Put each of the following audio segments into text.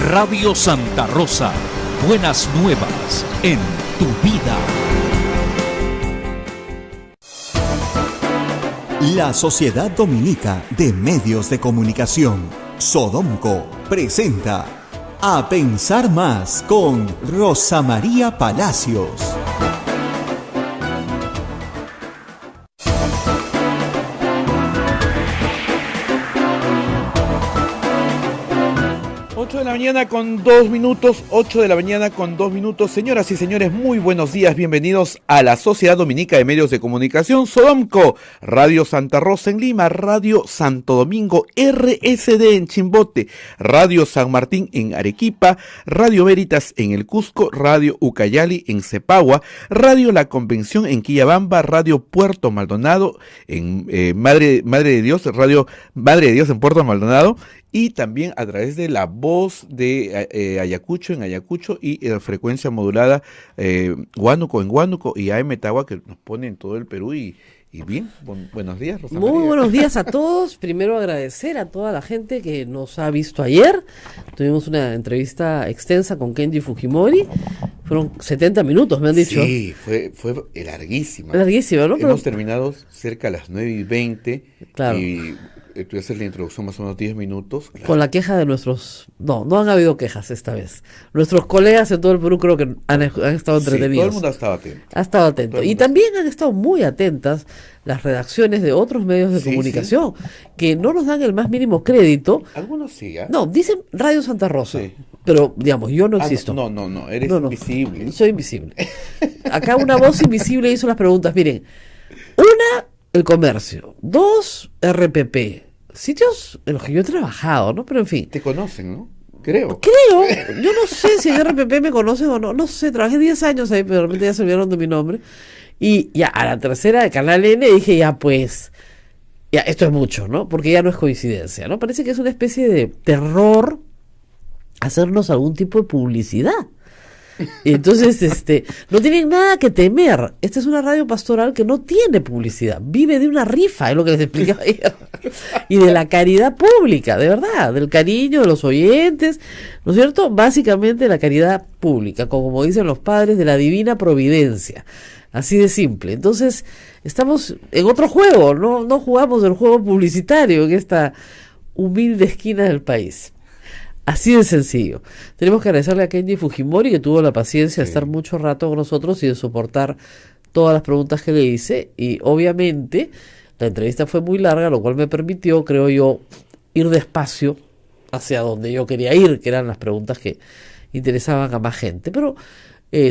Radio Santa Rosa, buenas nuevas en tu vida. La Sociedad Dominica de Medios de Comunicación, Sodomco, presenta A Pensar Más con Rosa María Palacios. De la mañana con 2 minutos, 8 de la mañana con 2 minutos. Señoras y señores, muy buenos días, bienvenidos a la Sociedad Dominica de Medios de Comunicación, Sodomco, Radio Santa Rosa en Lima, Radio Santo Domingo, RSD en Chimbote, Radio San Martín en Arequipa, Radio Veritas en el Cusco, Radio Ucayali en Cepagua, Radio La Convención en Quillabamba, Radio Puerto Maldonado en Madre de Dios, Radio Madre de Dios en Puerto Maldonado, y también a través de la voz de Ayacucho en Ayacucho y frecuencia modulada Huánuco en Huánuco y AM Tagua, que nos pone en todo el Perú. Y bien, buenos días, Rosa María. Muy buenos días a todos. Primero agradecer a toda la gente que nos ha visto ayer. Tuvimos una entrevista extensa con Kenji Fujimori. Fueron 70 minutos, me han dicho. Sí, fue larguísima. Larguísima, ¿no? Hemos terminado cerca a las 9:20. Claro. Y tú haces la introducción más o menos 10 minutos. Claro. Con la queja de nuestros... No han habido quejas esta vez. Nuestros colegas en todo el Perú creo que han estado entretenidos. Sí, todo el mundo ha estado atento. Ha estado atento. Y también han estado muy atentas las redacciones de otros medios de comunicación, que no nos dan el más mínimo crédito. Algunos sí, ¿eh? No, dicen Radio Santa Rosa. Sí. Pero, digamos, yo no existo. No, eres invisible. Soy invisible. Acá una voz invisible hizo las preguntas. Miren, 1, el comercio. 2, RPP. Sitios en los que yo he trabajado, ¿no? Pero en fin. Te conocen, ¿no? Creo. Yo no sé si en RPP me conocen o no. No sé, trabajé 10 años ahí, pero de repente ya se olvidaron de mi nombre. Y ya a la tercera de Canal N dije, ya esto es mucho, ¿no? Porque ya no es coincidencia, ¿no? Parece que es una especie de terror hacernos algún tipo de publicidad. Y entonces, no tienen nada que temer. Esta es una radio pastoral que no tiene publicidad. Vive de una rifa, es lo que les explicaba ayer. Y de la caridad pública, de verdad, del cariño de los oyentes, ¿no es cierto? Básicamente la caridad pública, como dicen los padres, de la divina providencia. Así de simple. Entonces, estamos en otro juego, no jugamos el juego publicitario en esta humilde esquina del país. Así de sencillo. Tenemos que agradecerle a Kenji Fujimori, que tuvo la paciencia de estar mucho rato con nosotros y de soportar todas las preguntas que le hice. Y obviamente la entrevista fue muy larga, lo cual me permitió, creo yo, ir despacio hacia donde yo quería ir, que eran las preguntas que interesaban a más gente. Pero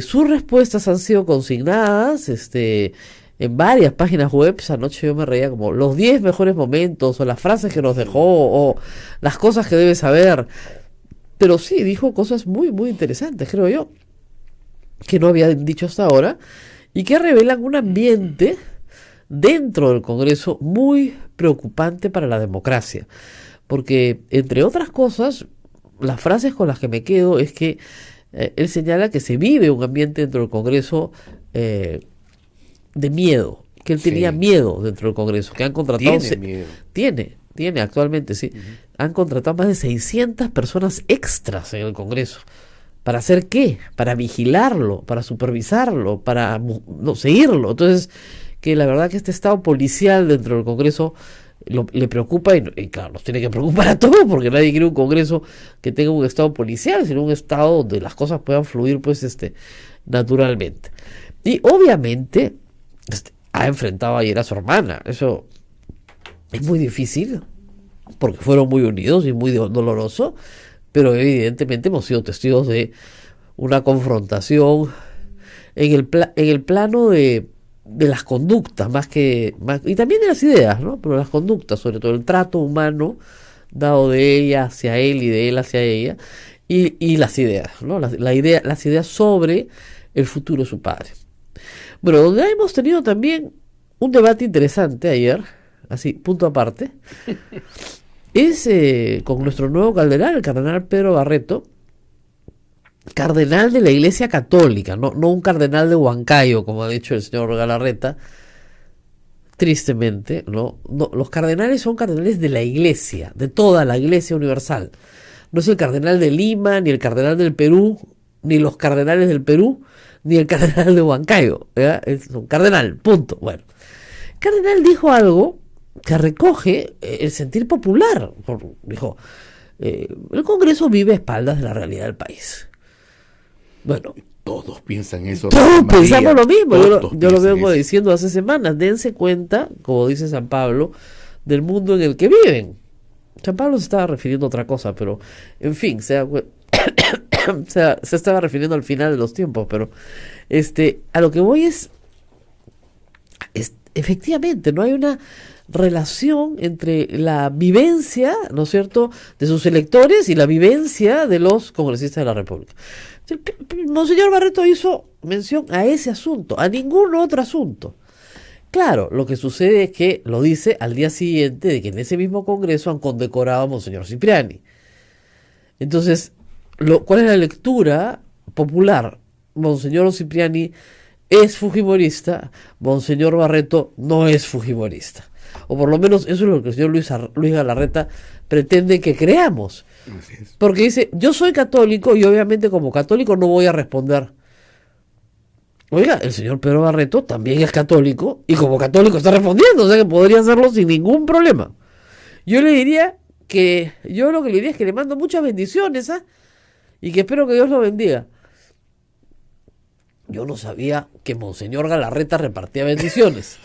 sus respuestas han sido consignadas en varias páginas web. Anoche yo me reía como los 10 mejores momentos, o las frases que nos dejó, o las cosas que debe saber. Pero sí, dijo cosas muy, muy interesantes, creo yo, que no había dicho hasta ahora, y que revelan un ambiente dentro del Congreso muy preocupante para la democracia. Porque, entre otras cosas, las frases con las que me quedo es que él señala que se vive un ambiente dentro del Congreso de miedo, que él tenía miedo dentro del Congreso, que han contratado... Tiene actualmente, sí. Uh-huh. Han contratado más de 600 personas extras en el Congreso. ¿Para hacer qué? Para vigilarlo, para supervisarlo, para seguirlo. Entonces, que la verdad que este estado policial dentro del Congreso le preocupa y claro, nos tiene que preocupar a todos, porque nadie quiere un Congreso que tenga un estado policial, sino un estado donde las cosas puedan fluir naturalmente. Y obviamente ha enfrentado ayer a su hermana. Eso es muy difícil, porque fueron muy unidos y muy doloroso, pero evidentemente hemos sido testigos de una confrontación en el plano de las conductas, y también de las ideas, ¿no? Pero las conductas, sobre todo el trato humano dado de ella hacia él y de él hacia ella, y las ideas, ¿no? Las ideas sobre el futuro de su padre. Bueno, donde hemos tenido también un debate interesante ayer, así, punto aparte, es con nuestro nuevo cardenal, el cardenal Pedro Barreto, cardenal de la Iglesia Católica, no un cardenal de Huancayo, como ha dicho el señor Galarreta, tristemente, no, los cardenales son cardenales de la Iglesia, de toda la Iglesia universal. No es el cardenal de Lima, ni el cardenal del Perú, ni los cardenales del Perú, ni el cardenal de Huancayo. ¿Ya? Es un cardenal, punto. Bueno, el cardenal dijo algo que recoge el sentir popular. Dijo, el Congreso vive a espaldas de la realidad del país. Bueno, Todos piensan eso. todos Rosa María, pensamos lo mismo. Yo lo piensan vengo eso. diciendo hace semanas. Dense cuenta, como dice San Pablo, del mundo en el que viven. San Pablo se estaba refiriendo a otra cosa, pero en fin, se estaba refiriendo al final de los tiempos, pero a lo que voy es efectivamente, no hay una relación entre la vivencia, ¿no es cierto?, de sus electores y la vivencia de los congresistas de la República. Monseñor Barreto hizo mención a ese asunto, a ningún otro asunto. Claro, lo que sucede es que lo dice al día siguiente de que en ese mismo congreso han condecorado a Monseñor Cipriani. Entonces, ¿cuál es la lectura popular? Monseñor Cipriani es fujimorista, Monseñor Barreto no es fujimorista. O por lo menos eso es lo que el señor Luis Galarreta pretende que creamos. Así es. Porque dice, yo soy católico y obviamente como católico no voy a responder. Oiga, el señor Pedro Barreto también es católico y como católico está respondiendo, o sea que podría hacerlo sin ningún problema. Yo lo que le diría es que le mando muchas bendiciones, y que espero que Dios lo bendiga. Yo no sabía que Monseñor Galarreta repartía bendiciones.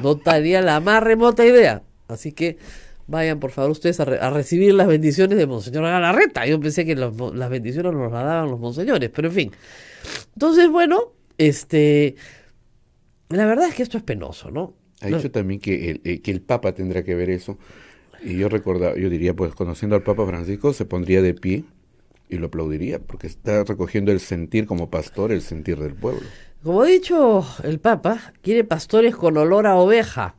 No tenía la más remota idea. Así que vayan por favor ustedes a recibir las bendiciones de Monseñor Galarreta. Yo pensé que las bendiciones nos las daban los monseñores, pero en fin. Entonces, bueno, la verdad es que esto es penoso, ¿no? Ha dicho también que el Papa tendrá que ver eso. Y yo diría, pues conociendo al Papa Francisco, se pondría de pie y lo aplaudiría, porque está recogiendo el sentir como pastor, el sentir del pueblo. Como ha dicho el Papa, quiere pastores con olor a oveja.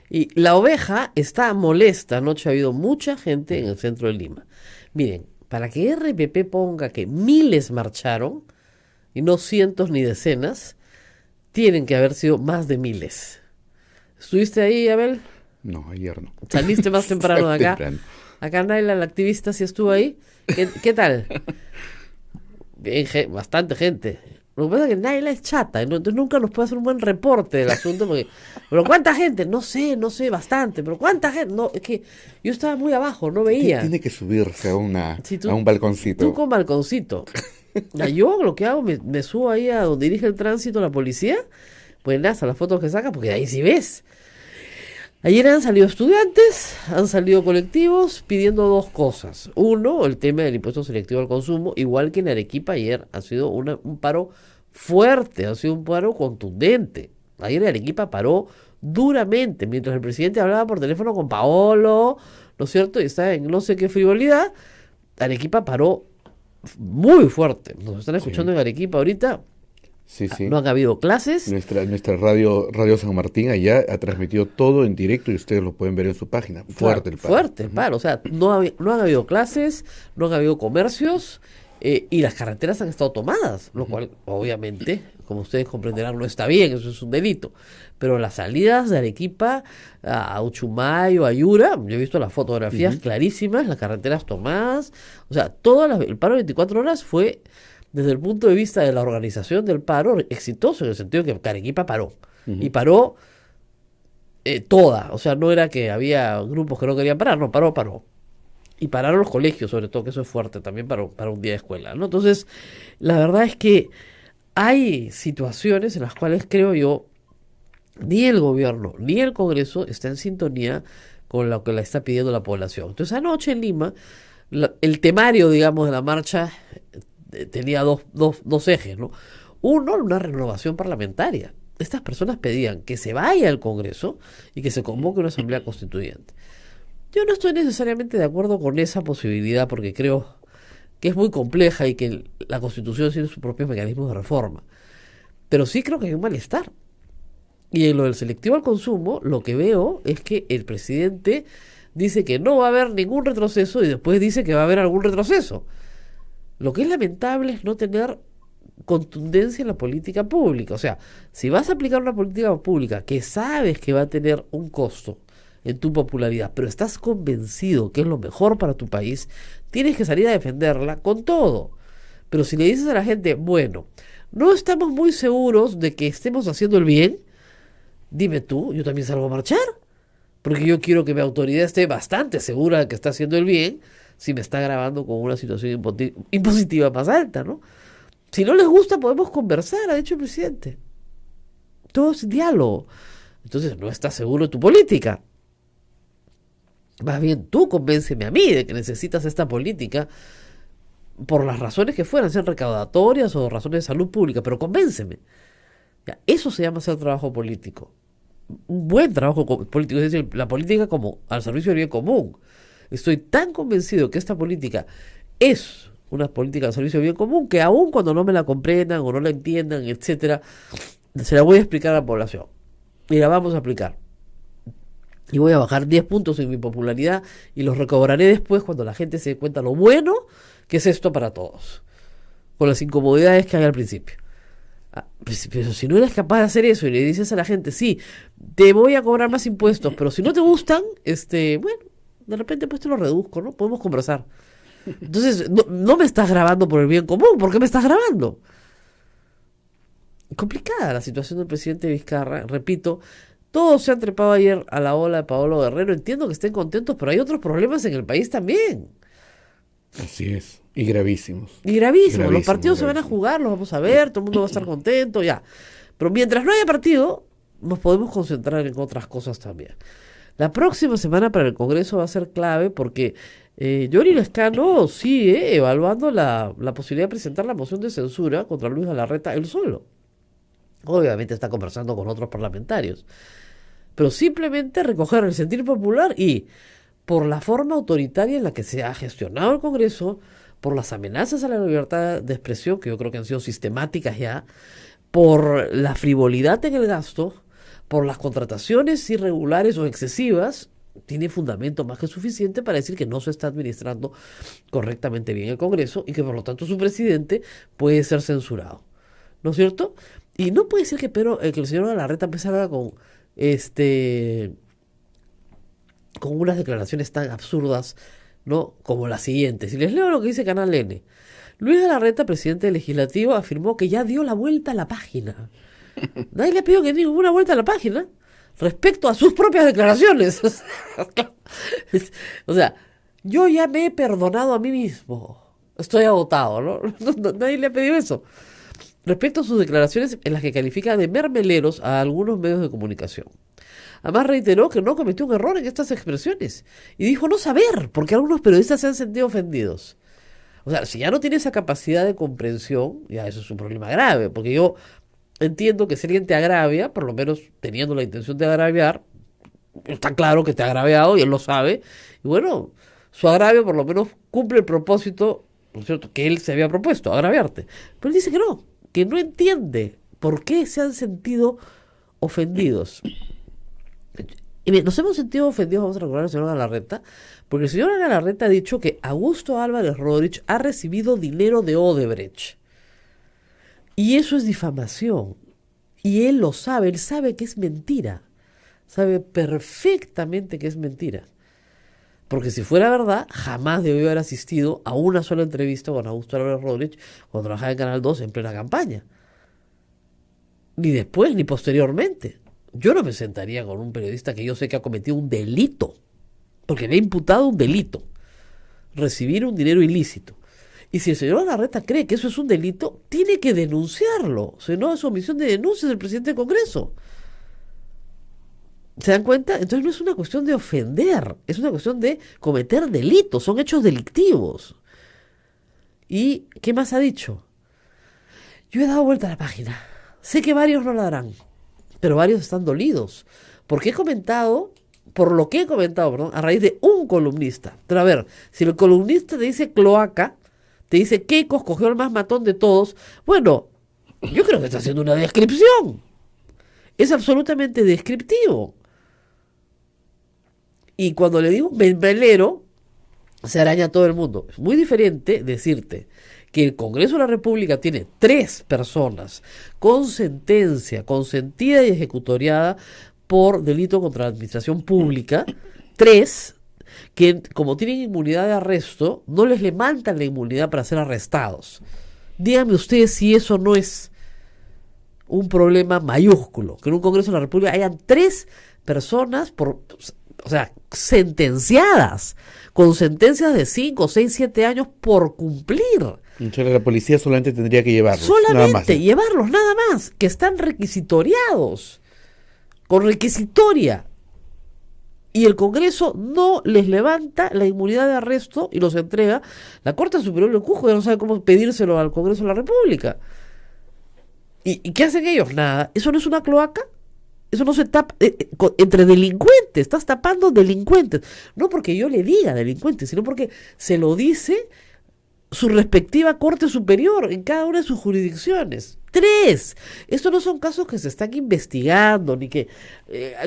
Y la oveja está molesta. Anoche ha habido mucha gente en el centro de Lima. Miren, para que RPP ponga que miles marcharon, y no cientos ni decenas, tienen que haber sido más de miles. ¿Estuviste ahí, Abel? No, ayer no. ¿Saliste más temprano de acá? Temprano. Acá Naila, la activista, sí estuvo ahí. ¿Qué tal? Bien, bastante gente. Lo que pasa es que Naila es chata, entonces nunca nos puede hacer un buen reporte del asunto. ¿Pero cuánta gente? No sé, bastante. ¿Pero cuánta gente? No, es que yo estaba muy abajo, no veía. Tiene que subirse a Sí, un balconcito. Tú con balconcito. Yo lo que hago, me subo ahí a donde dirige el tránsito la policía, pues nada, las fotos que saca, porque ahí sí ves. Ayer han salido estudiantes, han salido colectivos pidiendo dos cosas. Uno, el tema del impuesto selectivo al consumo, igual que en Arequipa ayer ha sido un paro fuerte, ha sido un paro contundente. Ayer en Arequipa paró duramente, mientras el presidente hablaba por teléfono con Paolo, ¿no es cierto? Y está en no sé qué frivolidad, Arequipa paró muy fuerte. Nos están escuchando en Arequipa ahorita. Sí, sí. No han habido clases. Nuestra radio San Martín allá ha transmitido todo en directo y ustedes lo pueden ver en su página. Fuerte el paro. Fuerte el paro. O sea, no han habido clases, no han habido comercios y las carreteras han estado tomadas, lo cual obviamente, como ustedes comprenderán, no está bien, eso es un delito. Pero las salidas de Arequipa a Uchumayo, a Yura, yo he visto las fotografías clarísimas, las carreteras tomadas. O sea, el paro de 24 horas fue, desde el punto de vista de la organización del paro, exitoso, en el sentido de que Arequipa paró. Y paró toda. O sea, no era que había grupos que no querían parar, no, paró. Y pararon los colegios, sobre todo, que eso es fuerte también para un día de escuela, ¿no? Entonces, la verdad es que hay situaciones en las cuales creo yo, ni el gobierno ni el Congreso está en sintonía con lo que le está pidiendo la población. Entonces, anoche en Lima, el temario, digamos, de la marcha tenía dos ejes, ¿no? Uno, una renovación parlamentaria. Estas personas pedían que se vaya al Congreso y que se convoque una asamblea constituyente. Yo no estoy necesariamente de acuerdo con esa posibilidad porque creo que es muy compleja y que la Constitución tiene sus propios mecanismos de reforma. Pero sí creo que hay un malestar. Y en lo del selectivo al consumo, lo que veo es que el presidente dice que no va a haber ningún retroceso y después dice que va a haber algún retroceso. Lo que es lamentable es no tener contundencia en la política pública. O sea, si vas a aplicar una política pública que sabes que va a tener un costo en tu popularidad, pero estás convencido que es lo mejor para tu país, tienes que salir a defenderla con todo. Pero si le dices a la gente, bueno, no estamos muy seguros de que estemos haciendo el bien, dime tú, yo también salgo a marchar, porque yo quiero que mi autoridad esté bastante segura de que está haciendo el bien, si me está grabando con una situación impositiva más alta, ¿no? Si no les gusta, podemos conversar, ha dicho el presidente. Todo es diálogo. Entonces, no estás seguro de tu política. Más bien, tú convénceme a mí de que necesitas esta política por las razones que fueran, sean recaudatorias o razones de salud pública, pero convénceme. Ya, eso se llama hacer trabajo político. Un buen trabajo político, es decir, la política como al servicio del bien común. Estoy tan convencido que esta política es una política al servicio del bien común que aun cuando no me la comprendan o no la entiendan, etcétera, se la voy a explicar a la población. Y la vamos a aplicar. Y voy a bajar 10 puntos en mi popularidad y los recobraré después cuando la gente se dé cuenta lo bueno que es esto para todos. Con las incomodidades que hay al principio. Pero si no eres capaz de hacer eso y le dices a la gente, sí, te voy a cobrar más impuestos, pero si no te gustan, bueno, de repente pues te lo reduzco, ¿no? Podemos conversar. Entonces, no me estás grabando por el bien común, ¿por qué me estás grabando? Complicada la situación del presidente Vizcarra, repito, todos se han trepado ayer a la ola de Paolo Guerrero, entiendo que estén contentos, pero hay otros problemas en el país también. Así es, y gravísimos. Y gravísimos, los partidos se van a jugar, los vamos a ver, todo el mundo va a estar contento, ya. Pero mientras no haya partido, nos podemos concentrar en otras cosas también. La próxima semana para el Congreso va a ser clave porque Yori Lescano sigue evaluando la posibilidad de presentar la moción de censura contra Luis Galarreta él solo. Obviamente está conversando con otros parlamentarios, pero simplemente recoger el sentir popular y por la forma autoritaria en la que se ha gestionado el Congreso, por las amenazas a la libertad de expresión, que yo creo que han sido sistemáticas ya, por la frivolidad en el gasto, por las contrataciones irregulares o excesivas, tiene fundamento más que suficiente para decir que no se está administrando correctamente bien el Congreso y que por lo tanto su presidente puede ser censurado. ¿No es cierto? Y no puede ser que el señor Galarreta empezara con unas declaraciones tan absurdas, ¿no? Como las siguientes. Y les leo lo que dice Canal N. Luis Galarreta, presidente del Legislativo, afirmó que ya dio la vuelta a la página. Nadie le ha pedido que dé ninguna vuelta a la página respecto a sus propias declaraciones. O sea, yo ya me he perdonado a mí mismo. Estoy agotado, ¿no? Nadie le ha pedido eso. Respecto a sus declaraciones en las que califica de mermeleros a algunos medios de comunicación. Además reiteró que no cometió un error en estas expresiones y dijo no saber por qué algunos periodistas se han sentido ofendidos. O sea, si ya no tiene esa capacidad de comprensión, ya eso es un problema grave, porque yo entiendo que si alguien te agravia, por lo menos teniendo la intención de agraviar, está claro que te ha agraviado y él lo sabe, y bueno, su agravio por lo menos cumple el propósito, ¿no es cierto?, que él se había propuesto, agraviarte. Pero él dice que no entiende por qué se han sentido ofendidos. Y nos hemos sentido ofendidos, vamos a recordar al señor Galarreta, porque el señor Galarreta ha dicho que Augusto Álvarez Rodríguez ha recibido dinero de Odebrecht. Y eso es difamación. Y él lo sabe, él sabe que es mentira. Sabe perfectamente que es mentira. Porque si fuera verdad, jamás debió haber asistido a una sola entrevista con Augusto Álvarez Rodríguez cuando trabajaba en Canal 2 en plena campaña. Ni después, ni posteriormente. Yo no me sentaría con un periodista que yo sé que ha cometido un delito, porque le ha imputado un delito, recibir un dinero ilícito. Y si el señor Galarreta cree que eso es un delito, tiene que denunciarlo. Si no, es omisión de denuncias del presidente del Congreso. ¿Se dan cuenta? Entonces no es una cuestión de ofender, es una cuestión de cometer delitos, son hechos delictivos. ¿Y qué más ha dicho? Yo he dado vuelta a la página. Sé que varios no la darán, pero varios están dolidos. Porque por lo que he comentado, a raíz de un columnista. Pero a ver, si el columnista te dice cloaca, te dice Keiko cogió el más matón de todos, bueno, yo creo que está haciendo una descripción. Es absolutamente descriptivo. Y cuando le digo membelero, se araña a todo el mundo. Es muy diferente decirte que el Congreso de la República tiene 3 personas con sentencia consentida y ejecutoriada por delito contra la administración pública. 3, que como tienen inmunidad de arresto, no les levantan la inmunidad para ser arrestados. Díganme ustedes si eso no es un problema mayúsculo, que en un Congreso de la República hayan 3 personas sentenciadas, con sentencias de 5, 6, 7 años por cumplir. Entonces la policía solamente tendría que llevarlos. Llevarlos, nada más, que están requisitoriados, con requisitoria. Y el Congreso no les levanta la inmunidad de arresto y los entrega. La Corte Superior del Cusco ya no sabe cómo pedírselo al Congreso de la República. ¿Y qué hacen ellos? Nada. ¿Eso no es una cloaca? Eso no se tapa entre delincuentes. Estás tapando delincuentes. No porque yo le diga delincuentes, sino porque se lo dice su respectiva Corte Superior en cada una de sus jurisdicciones. 3. Estos no son casos que se están investigando, ni que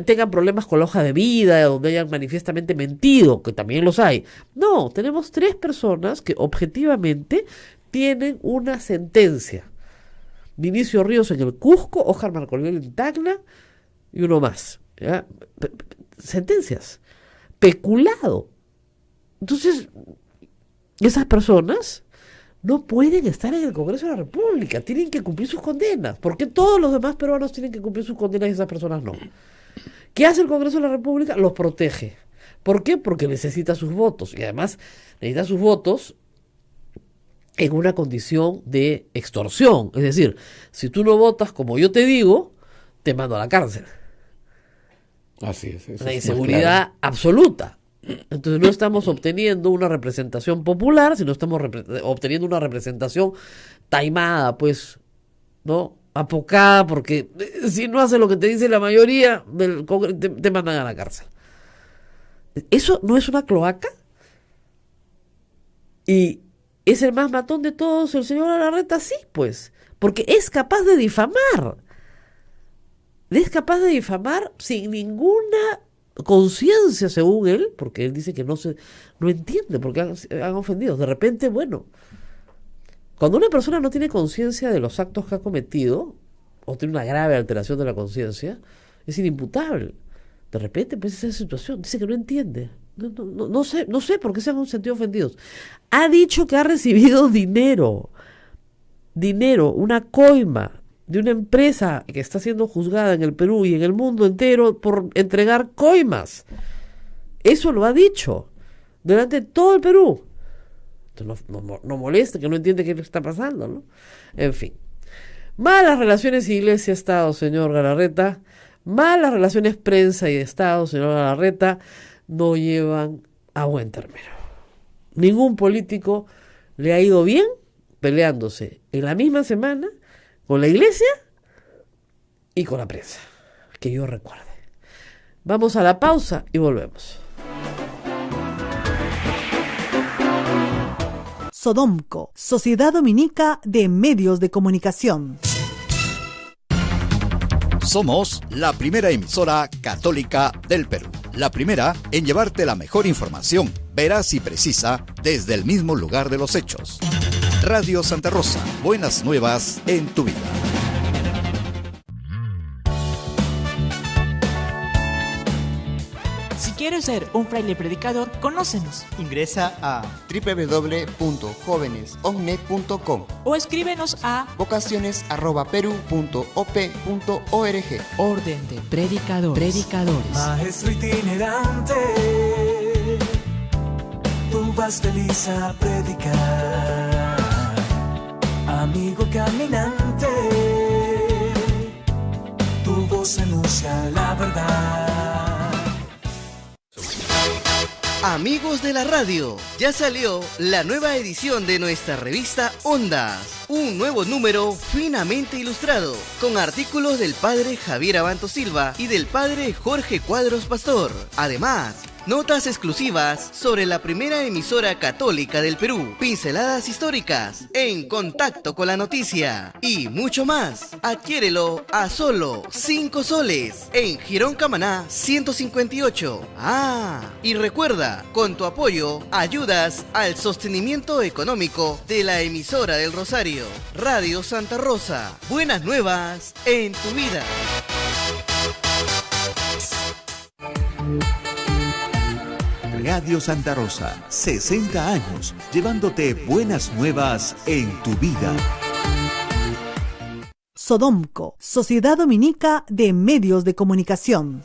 tengan problemas con la hoja de vida, donde hayan manifiestamente mentido, que también los hay. No, tenemos 3 personas que objetivamente tienen una sentencia. Vinicio Ríos en el Cusco, Óscar Marcolino en Tacna y uno más. ¿Ya? Sentencias. Peculado. Entonces, esas personas no pueden estar en el Congreso de la República, tienen que cumplir sus condenas. ¿Por qué todos los demás peruanos tienen que cumplir sus condenas y esas personas no? ¿Qué hace el Congreso de la República? Los protege. ¿Por qué? Porque necesita sus votos, y además necesita sus votos en una condición de extorsión. Es decir, si tú no votas como yo te digo, te mando a la cárcel. Así es. Una inseguridad absoluta. Entonces no estamos obteniendo una representación popular, sino estamos obteniendo una representación taimada, pues, ¿no? Apocada, porque si no hace lo que te dice la mayoría, te mandan a la cárcel. ¿Eso no es una cloaca? Y es el más matón de todos, el señor Galarreta, sí, pues, porque es capaz de difamar. Es capaz de difamar sin ninguna conciencia, según él, porque él dice que no entiende por qué han ofendido. De repente, bueno, cuando una persona no tiene conciencia de los actos que ha cometido, o tiene una grave alteración de la conciencia, es inimputable. De repente, pues, esa situación, dice que no entiende. No sé por qué se han sentido ofendidos. Ha dicho que ha recibido dinero, una coima de una empresa que está siendo juzgada en el Perú y en el mundo entero por entregar coimas. Eso lo ha dicho delante de todo el Perú. Entonces no molesta, que no entiende qué le está pasando, ¿no? En fin. Malas relaciones Iglesia-Estado, señor Galarreta. Malas relaciones prensa y Estado, señor Galarreta, no llevan a buen término. Ningún político le ha ido bien peleándose en la misma semana con la Iglesia y con la prensa, que yo recuerde. Vamos a la pausa y volvemos. Sodomco, Sociedad Dominica de Medios de Comunicación. Somos la primera emisora católica del Perú. La primera en llevarte la mejor información, veraz y precisa, desde el mismo lugar de los hechos. Radio Santa Rosa, buenas nuevas en tu vida. Si quieres ser un fraile predicador, conócenos. Ingresa a www.jovenesovnet.com o escríbenos a vocaciones@peru.op.org. Orden de Predicadores. Maestro itinerante, tú vas feliz a predicar. Amigo caminante, tu voz anuncia la verdad. Amigos de la radio, ya salió la nueva edición de nuestra revista Ondas. Un nuevo número finamente ilustrado, con artículos del padre Javier Abanto Silva y del padre Jorge Cuadros Pastor. Además, notas exclusivas sobre la primera emisora católica del Perú, pinceladas históricas, en contacto con la noticia y mucho más. Adquiérelo a solo 5 soles en Girón Camaná 158. Y recuerda, con tu apoyo ayudas al sostenimiento económico de la emisora del Rosario, Radio Santa Rosa. Buenas nuevas en tu vida. Radio Santa Rosa, 60 años, llevándote buenas nuevas en tu vida. Sodomco, Sociedad Dominica de Medios de Comunicación.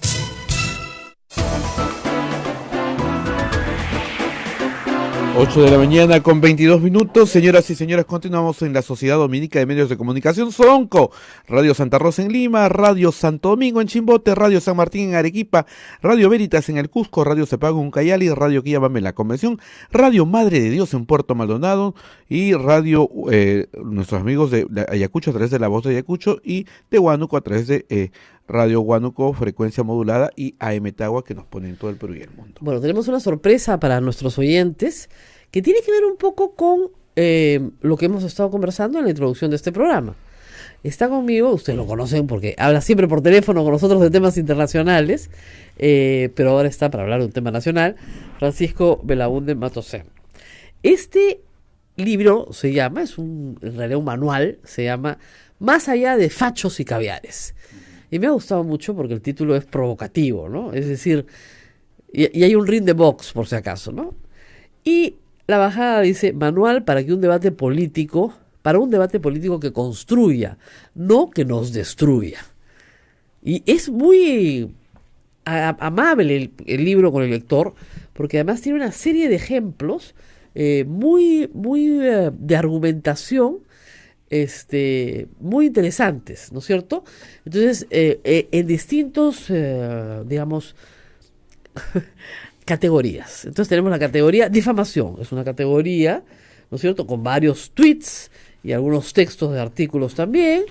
8 de la mañana con 22 minutos. Señoras y señores, continuamos en la Sociedad Dominica de Medios de Comunicación, Sodomco, Radio Santa Rosa en Lima, Radio Santo Domingo en Chimbote, Radio San Martín en Arequipa, Radio Veritas en el Cusco, Radio Cepago en Ucayali, Radio Quillabamba en la Convención, Radio Madre de Dios en Puerto Maldonado y Radio nuestros amigos de Ayacucho a través de La Voz de Ayacucho y de Huánuco a través de Radio Huánuco, frecuencia modulada y AM Tagua que nos pone en todo el Perú y el mundo. Bueno, tenemos una sorpresa para nuestros oyentes que tiene que ver un poco con lo que hemos estado conversando en la introducción de este programa. Está conmigo, ustedes lo conocen porque habla siempre por teléfono con nosotros de temas internacionales, pero ahora está para hablar de un tema nacional, Francisco Belaúnde Matosén. Este libro se llama, en realidad un manual, se llama Más allá de fachos y caviares. Y me ha gustado mucho porque el título es provocativo, ¿no? Es decir, y hay un ring de box, por si acaso, ¿no? Y la bajada dice, manual para un debate político que construya, no que nos destruya. Y es muy amable el libro con el lector, porque además tiene una serie de ejemplos muy de argumentación, muy interesantes, ¿no es cierto? Entonces, en distintos, digamos, categorías. Entonces tenemos la categoría difamación, es una categoría, ¿no es cierto?, con varios tweets y algunos textos de artículos también.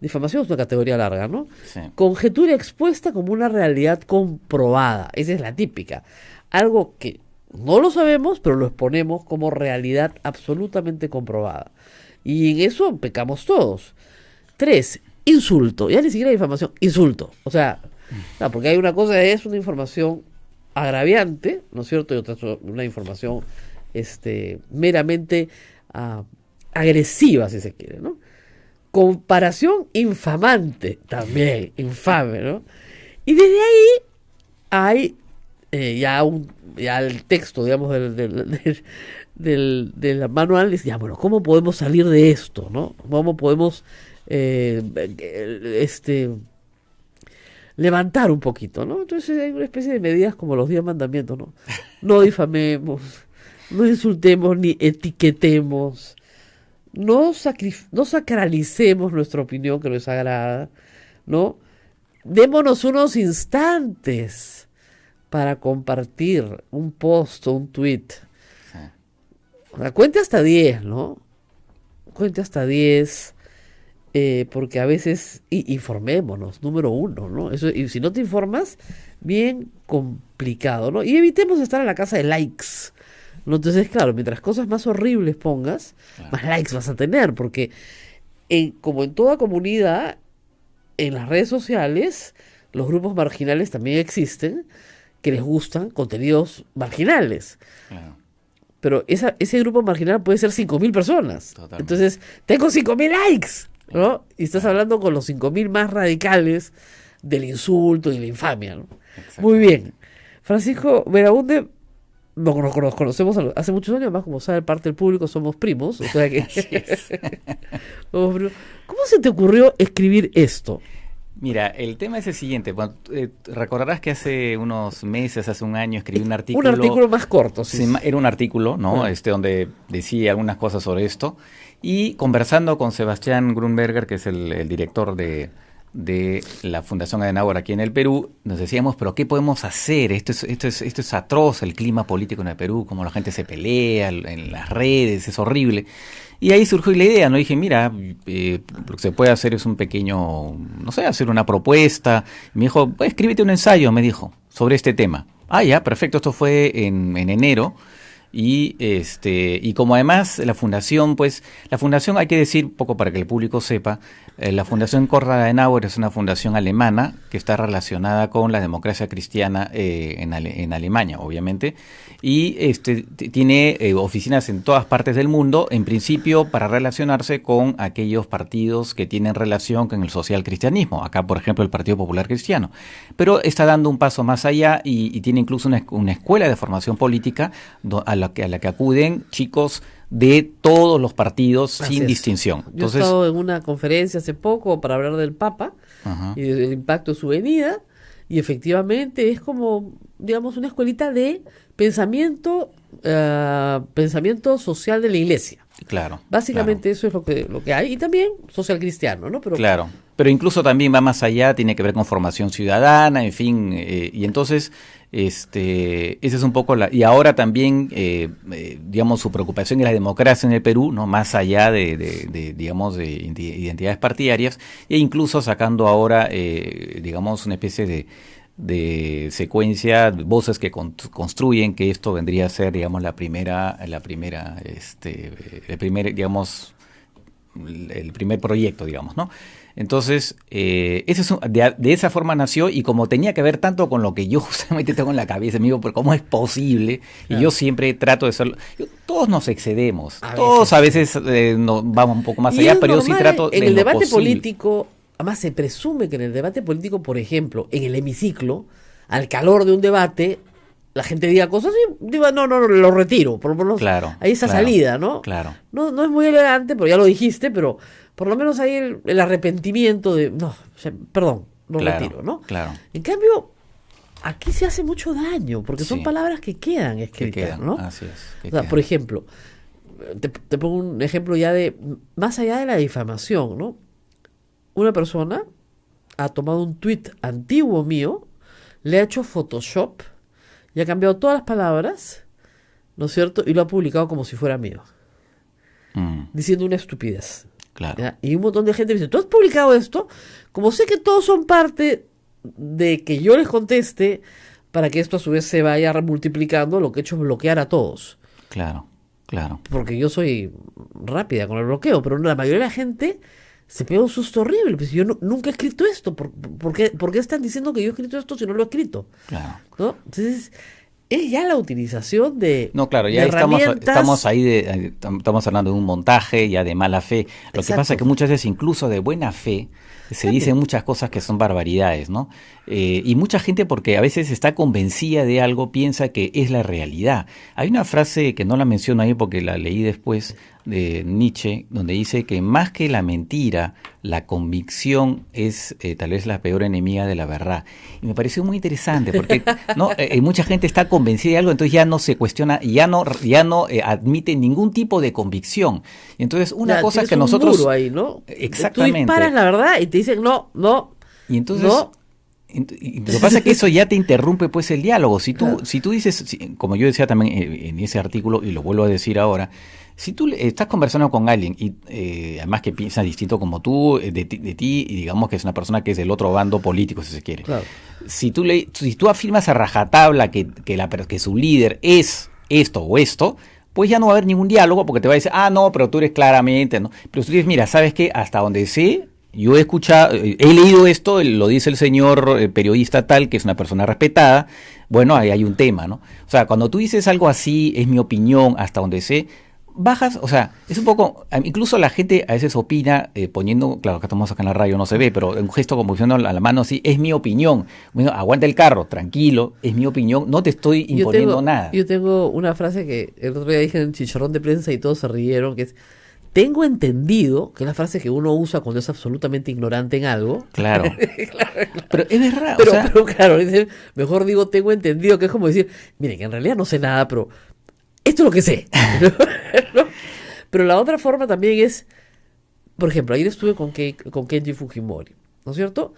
Difamación es una categoría larga, ¿no? Sí. Conjetura expuesta como una realidad comprobada, esa es la típica. Algo que no lo sabemos, pero lo exponemos como realidad absolutamente comprobada. Y en eso pecamos todos. 3, insulto. Ya ni siquiera difamación, insulto. O sea, no, porque hay una cosa, es una información agraviante, ¿no es cierto? Y otra es una información meramente agresiva, si se quiere, ¿no? Comparación infamante, también, infame, ¿no? Y desde ahí hay ya el texto, digamos, del manual dice, ya, bueno, ¿cómo podemos salir de esto, no? ¿Cómo podemos levantar un poquito, ¿no? Entonces hay una especie de medidas como los 10 mandamientos, ¿no? No difamemos, no insultemos ni etiquetemos, no sacralicemos nuestra opinión que nos agrada, ¿no? Démonos unos instantes para compartir un post o un tweet. O sea, cuente hasta 10, ¿no? Cuente hasta 10, porque a veces, informémonos, número 1, ¿no? Eso, y si no te informas, bien complicado, ¿no? Y evitemos estar en la casa de likes, ¿no? Entonces, claro, mientras cosas más horribles pongas, claro, más likes vas a tener, porque como en toda comunidad, en las redes sociales, los grupos marginales también existen, que les gustan contenidos marginales. Claro. Pero ese grupo marginal puede ser 5.000 personas. Totalmente. Entonces, tengo 5.000 likes, ¿no? Y estás hablando con los 5.000 más radicales del insulto y la infamia, ¿no? Muy bien. Francisco Belaúnde, nos conocemos hace muchos años, además, como sabe parte del público, somos primos. O sea que somos primos. ¿Cómo se te ocurrió escribir esto? Mira, el tema es el siguiente. Recordarás que hace unos meses, hace un año, escribí un artículo. Un artículo más corto, sí. Era un artículo, ¿no? Donde decía algunas cosas sobre esto. Y conversando con Sebastián Grunberger, que es el director de la Fundación Adenauer aquí en el Perú, nos decíamos, pero ¿qué podemos hacer? Esto es atroz, el clima político en el Perú, como la gente se pelea en las redes, es horrible. Y ahí surgió la idea, ¿no? Dije, mira, lo que se puede hacer es un pequeño, no sé, hacer una propuesta. Y me dijo, escríbete un ensayo, me dijo, sobre este tema. Ah, ya, perfecto, esto fue en enero. Y como además la fundación hay que decir un poco para que el público sepa, la Fundación Konrad Adenauer es una fundación alemana que está relacionada con la democracia cristiana en Alemania, obviamente, y tiene oficinas en todas partes del mundo, en principio para relacionarse con aquellos partidos que tienen relación con el social cristianismo, acá por ejemplo el Partido Popular Cristiano, pero está dando un paso más allá y tiene incluso una escuela de formación política a la que acuden chicos de todos los partidos sin distinción. Entonces, yo he estado en una conferencia hace poco para hablar del Papa y del impacto de su venida, y efectivamente es como, digamos, una escuelita de pensamiento social de la Iglesia. Claro. Básicamente eso es lo que hay, y también social cristiano, ¿no? Pero incluso también va más allá, tiene que ver con formación ciudadana, en fin, y entonces ese es un poco y ahora también digamos su preocupación es la democracia en el Perú, no más allá de digamos de identidades partidarias, e incluso sacando ahora digamos una especie de secuencia, voces que construyen que esto vendría a ser, digamos, el primer proyecto, digamos, ¿no? Entonces, de esa forma nació, y como tenía que ver tanto con lo que yo justamente tengo en la cabeza, me digo, pero ¿cómo es posible? Claro. Y yo siempre trato de ser... Todos nos excedemos, todos a veces vamos un poco más allá, pero yo sí trato en de el lo debate posible. Político. Además, se presume que en el debate político, por ejemplo, en el hemiciclo, al calor de un debate, la gente diga cosas y diga, no, lo retiro. Por lo menos hay esa salida, ¿no? Claro. No es muy elegante, pero ya lo dijiste, pero por lo menos hay el arrepentimiento de, perdón, lo retiro, ¿no? Claro. En cambio, aquí se hace mucho daño, porque son palabras que quedan escritas, ¿no? Así es. O sea, por ejemplo, te pongo un ejemplo ya de, más allá de la difamación, ¿no? Una persona ha tomado un tuit antiguo mío, le ha hecho Photoshop y ha cambiado todas las palabras, ¿no es cierto? Y lo ha publicado como si fuera mío, diciendo una estupidez. Claro. ¿Ya? Y un montón de gente me dice, ¿tú has publicado esto? Como sé que todos son parte de que yo les conteste, para que esto a su vez se vaya multiplicando, lo que he hecho es bloquear a todos. Claro. Porque yo soy rápida con el bloqueo, pero la mayoría de la gente se pega un susto horrible. Pues yo nunca he escrito esto. ¿Por qué están diciendo que yo he escrito esto si no lo he escrito? Claro. ¿No? Entonces, es ya la utilización de. No, claro, ya estamos ahí, estamos hablando de un montaje ya de mala fe. Lo que pasa es que muchas veces, incluso de buena fe, se dicen muchas cosas que son barbaridades, ¿no? Y mucha gente, porque a veces está convencida de algo, piensa que es la realidad. Hay una frase que no la menciono ahí porque la leí después, de Nietzsche, donde dice que más que la mentira, la convicción es tal vez la peor enemiga de la verdad. Y me pareció muy interesante porque no mucha gente está convencida de algo, entonces ya no se cuestiona, ya no admite ningún tipo de convicción. Y entonces cosa que nosotros... Muro ahí, ¿no? Exactamente. Tú disparas la verdad y te dicen no. Y entonces... No. Y lo que pasa es que eso ya te interrumpe pues el diálogo. Si tú dices, como yo decía también en ese artículo, y lo vuelvo a decir ahora, si tú estás conversando con alguien y además que piensa distinto como tú, de ti, y digamos que es una persona que es del otro bando político, si se quiere. Claro. Si tú afirmas a rajatabla que su líder es esto o esto, pues ya no va a haber ningún diálogo, porque te va a decir, no, pero tú eres claramente, ¿no? Pero tú dices, mira, ¿sabes qué? Hasta donde sé, yo he escuchado, he leído esto, lo dice el señor periodista tal, que es una persona respetada, bueno, ahí hay un tema, ¿no? O sea, cuando tú dices algo así, es mi opinión, hasta donde sé, bajas, o sea, es un poco, incluso la gente a veces opina poniendo, claro que estamos acá en la radio, no se ve, pero un gesto como poniendo a la mano así, es mi opinión. Bueno, aguanta el carro, tranquilo, es mi opinión, no te estoy imponiendo nada. Yo tengo una frase que el otro día dije en Chicharrón de Prensa y todos se rieron, que es: tengo entendido, que es la frase que uno usa cuando es absolutamente ignorante en algo. Claro. claro. Pero es verdad. Pero claro, mejor digo tengo entendido, que es como decir, miren, que en realidad no sé nada, pero esto es lo que sé. ¿No? Pero la otra forma también es, por ejemplo, ayer estuve con Kenji Fujimori, ¿no es cierto?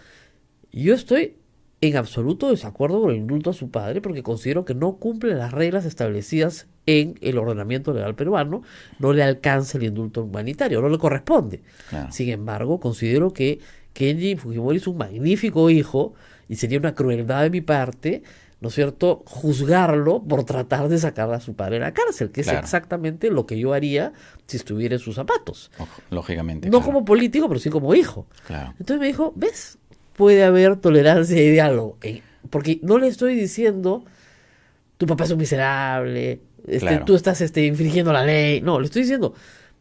Yo estoy en absoluto desacuerdo con el indulto a su padre, porque considero que no cumple las reglas establecidas en el ordenamiento legal peruano, no le alcanza el indulto humanitario, no le corresponde. Claro. Sin embargo, considero que Kenji Fujimori es un magnífico hijo y sería una crueldad de mi parte ¿no es cierto?, juzgarlo por tratar de sacar a su padre de la cárcel, que Claro. es exactamente lo que yo haría si estuviera en sus zapatos. Lógicamente. No claro. como político, pero sí como hijo. Claro. Entonces me dijo, ¿ves? Puede haber tolerancia y diálogo. Porque no le estoy diciendo, tu papá es un miserable, Claro. tú estás infringiendo la ley. No, le estoy diciendo,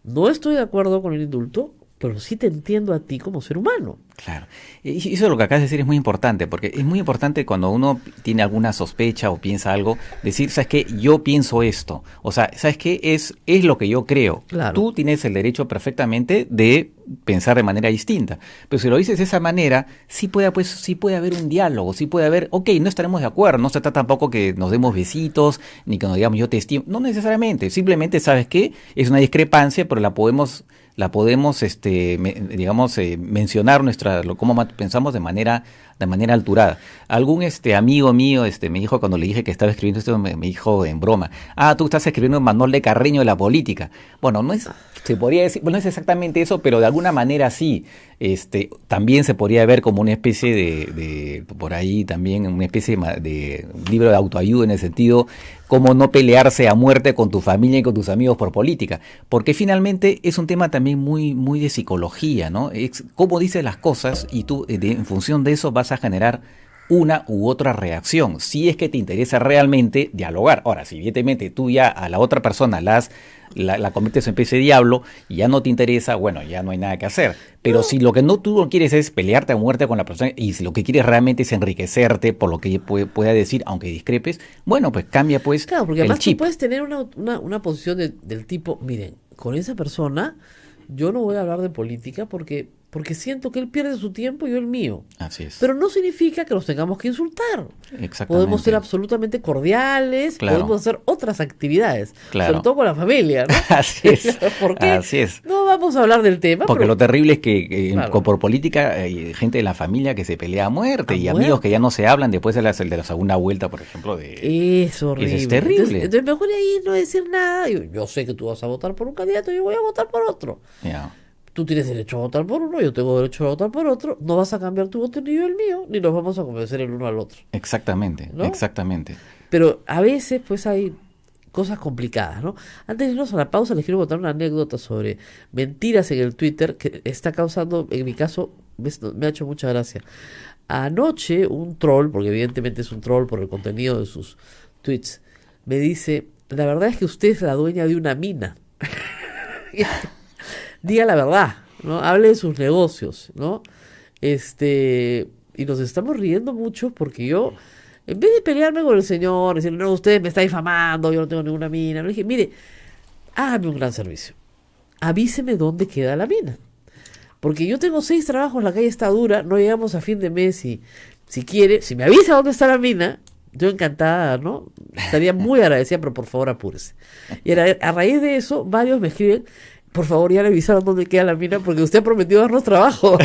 no estoy de acuerdo con el indulto, pero sí te entiendo a ti como ser humano. Claro. Y eso lo que acabas de decir es muy importante, porque es muy importante cuando uno tiene alguna sospecha o piensa algo, decir, ¿sabes qué? Yo pienso esto. O sea, ¿sabes qué? Es lo que yo creo. Claro. Tú tienes el derecho perfectamente de pensar de manera distinta. Pero si lo dices de esa manera, sí puede haber un diálogo, sí puede haber, ok, no estaremos de acuerdo, no se trata tampoco que nos demos besitos, ni que nos digamos yo te estimo, no necesariamente, simplemente, ¿sabes qué? Es una discrepancia, pero la podemos mencionar cómo pensamos de manera alturada. Algún amigo mío me dijo cuando le dije que estaba escribiendo esto, me dijo en broma, tú estás escribiendo un manual de Carreño de la política. Bueno, se podría decir, no es exactamente eso, pero de alguna manera sí. También se podría ver como una especie de por ahí también una especie de libro de autoayuda, en el sentido cómo no pelearse a muerte con tu familia y con tus amigos por política, porque finalmente es un tema también muy muy de psicología, ¿no? Es cómo dices las cosas y tú en función de eso vas a generar una u otra reacción, si es que te interesa realmente dialogar. Ahora, si evidentemente tú ya a la otra persona la conviertes en especie de diablo y ya no te interesa, bueno, ya no hay nada que hacer. Pero si lo que tú no quieres es pelearte a muerte con la persona, y si lo que quieres realmente es enriquecerte por lo que pueda decir, aunque discrepes, bueno, pues cambia pues Claro, porque el además chip. tú puedes tener una posición del tipo, miren, con esa persona yo no voy a hablar de política porque siento que él pierde su tiempo y yo el mío. Así es. Pero no significa que nos tengamos que insultar. Exactamente. Podemos ser absolutamente cordiales, Claro. podemos hacer otras actividades, Claro. sobre todo con la familia, ¿no? Así es. ¿Por qué? Así es. No vamos a hablar del tema. Porque pero- lo terrible es que Claro. por política hay gente de la familia que se pelea a muerte, A y muerte. amigos que ya no se hablan después de la segunda vuelta, por ejemplo. Es horrible. Es terrible. Entonces mejor ahí no decir nada. Yo sé que tú vas a votar por un candidato, yo voy a votar por otro. Ya. Tú tienes derecho a votar por uno, yo tengo derecho a votar por otro. No vas a cambiar tu voto ni yo el mío, ni nos vamos a convencer el uno al otro. Exactamente, ¿No? exactamente. Pero a veces pues hay cosas complicadas, ¿no? Antes de irnos a la pausa les quiero contar una anécdota sobre mentiras en el Twitter que está causando, en mi caso, me ha hecho mucha gracia. Anoche un troll, porque evidentemente es un troll por el contenido de sus tweets, me dice, la verdad es que usted es la dueña de una mina. Diga la verdad, ¿no? Hable de sus negocios, ¿no? Y nos estamos riendo mucho porque yo, en vez de pelearme con el señor, decir, no, usted me está difamando, yo no tengo ninguna mina, le dije, mire, hágame un gran servicio. Avíseme dónde queda la mina. Porque yo tengo 6 trabajos, la calle está dura, no llegamos a fin de mes y si quiere, si me avisa dónde está la mina, yo encantada, ¿no? Estaría muy agradecida, pero por favor apúrese. Y a raíz de eso, varios me escriben, por favor ya le avisaron dónde queda la mina porque usted ha prometido darnos trabajo.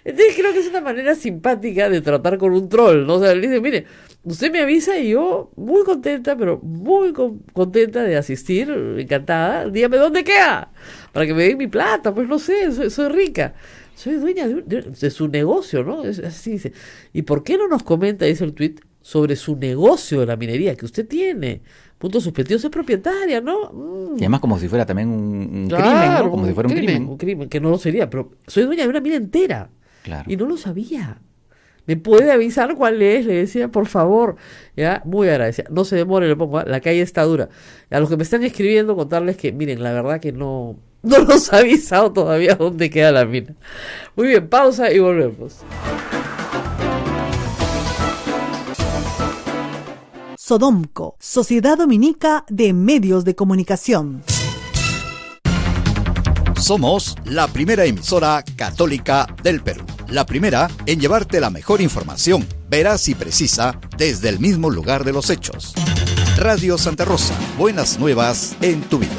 Entonces creo que es una manera simpática de tratar con un troll, ¿no? O sea, le dice, mire, usted me avisa y yo muy contenta, pero muy contenta de asistir, encantada, dígame dónde queda, para que me den mi plata, pues no sé, soy rica. Soy dueña de su negocio, ¿no? Así dice. ¿Y por qué no nos comenta, dice el tuit, sobre su negocio de la minería que usted tiene? Puntos suspendidos, es propietaria, ¿no? Y además como si fuera también un Claro, crimen, ¿no? Como si fuera un crimen. Un crimen, que no lo sería, pero soy dueña de una mina entera. Claro. Y no lo sabía. ¿Me puede avisar cuál es? Le decía, por favor. Ya, muy agradecida. No se demore, le pongo, la calle está dura. A los que me están escribiendo, contarles que, miren, la verdad que no nos ha avisado todavía dónde queda la mina. Muy bien, pausa y volvemos. Sodomco, Sociedad Dominica de Medios de Comunicación. Somos la primera emisora católica del Perú. La primera en llevarte la mejor información, veraz y precisa, desde el mismo lugar de los hechos. Radio Santa Rosa, buenas nuevas en tu vida.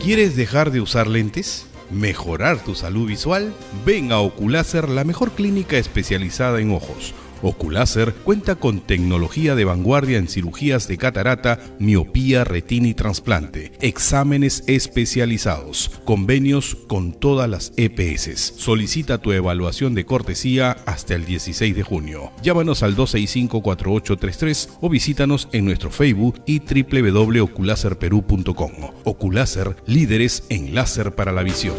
¿Quieres dejar de usar lentes? ¿Mejorar tu salud visual? Ven a Oculáser, la mejor clínica especializada en ojos. Oculáser cuenta con tecnología de vanguardia en cirugías de catarata, miopía, retina y trasplante, exámenes especializados, convenios con todas las EPS. Solicita tu evaluación de cortesía hasta el 16 de junio. Llámanos al 265-4833 o visítanos en nuestro Facebook y www.oculaserperú.com. Oculáser, líderes en láser para la visión.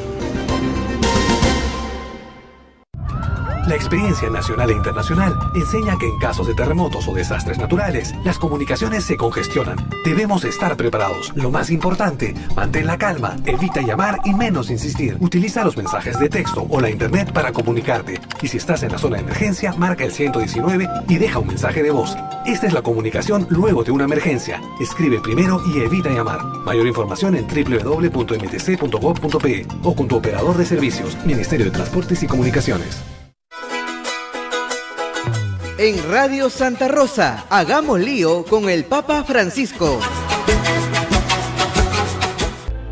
La experiencia nacional e internacional enseña que en casos de terremotos o desastres naturales, las comunicaciones se congestionan. Debemos estar preparados. Lo más importante, mantén la calma, evita llamar y menos insistir. Utiliza los mensajes de texto o la internet para comunicarte. Y si estás en la zona de emergencia, marca el 119 y deja un mensaje de voz. Esta es la comunicación luego de una emergencia. Escribe primero y evita llamar. Mayor información en www.mtc.gov.pe o con tu operador de servicios, Ministerio de Transportes y Comunicaciones. En Radio Santa Rosa, hagamos lío con el Papa Francisco.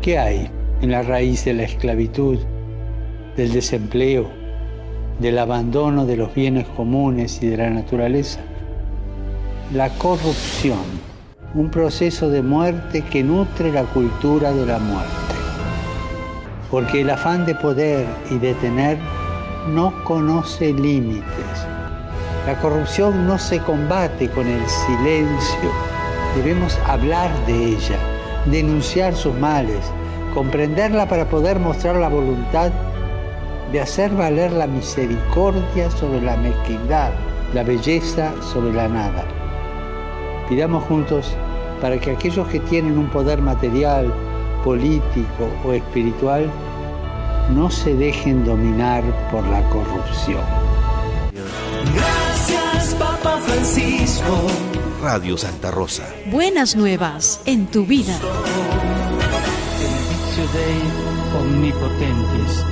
¿Qué hay en la raíz de la esclavitud, del desempleo, del abandono de los bienes comunes y de la naturaleza? La corrupción, un proceso de muerte que nutre la cultura de la muerte. Porque el afán de poder y de tener no conoce límites. La corrupción no se combate con el silencio. Debemos hablar de ella, denunciar sus males, comprenderla para poder mostrar la voluntad de hacer valer la misericordia sobre la mezquindad, la belleza sobre la nada. Pidamos juntos para que aquellos que tienen un poder material, político o espiritual no se dejen dominar por la corrupción. Gracias, Papa Francisco. Radio Santa Rosa. Buenas nuevas en tu vida. Benedictio Dei omnipotentis,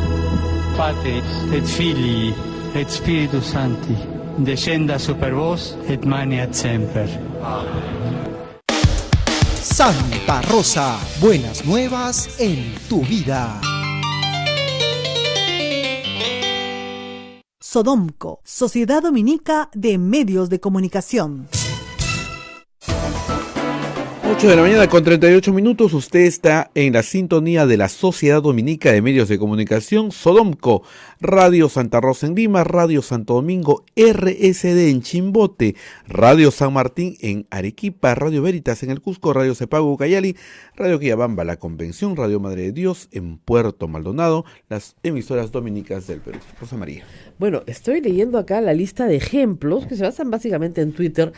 Patris et Filii et Spiritus Sancti, descenda super vos et maneat semper. Santa Rosa, buenas nuevas en tu vida. Sodomco, Sociedad Dominica de Medios de Comunicación. 8 de la mañana con 38 minutos, usted está en la sintonía de la Sociedad Dominica de Medios de Comunicación, Sodomco, Radio Santa Rosa en Lima, Radio Santo Domingo, RSD en Chimbote, Radio San Martín en Arequipa, Radio Veritas en el Cusco, Radio Cepago Ucayali, Radio Quillabamba, La Convención, Radio Madre de Dios en Puerto Maldonado, las emisoras dominicas del Perú. Rosa María. Bueno, estoy leyendo acá la lista de ejemplos que se basan básicamente en Twitter.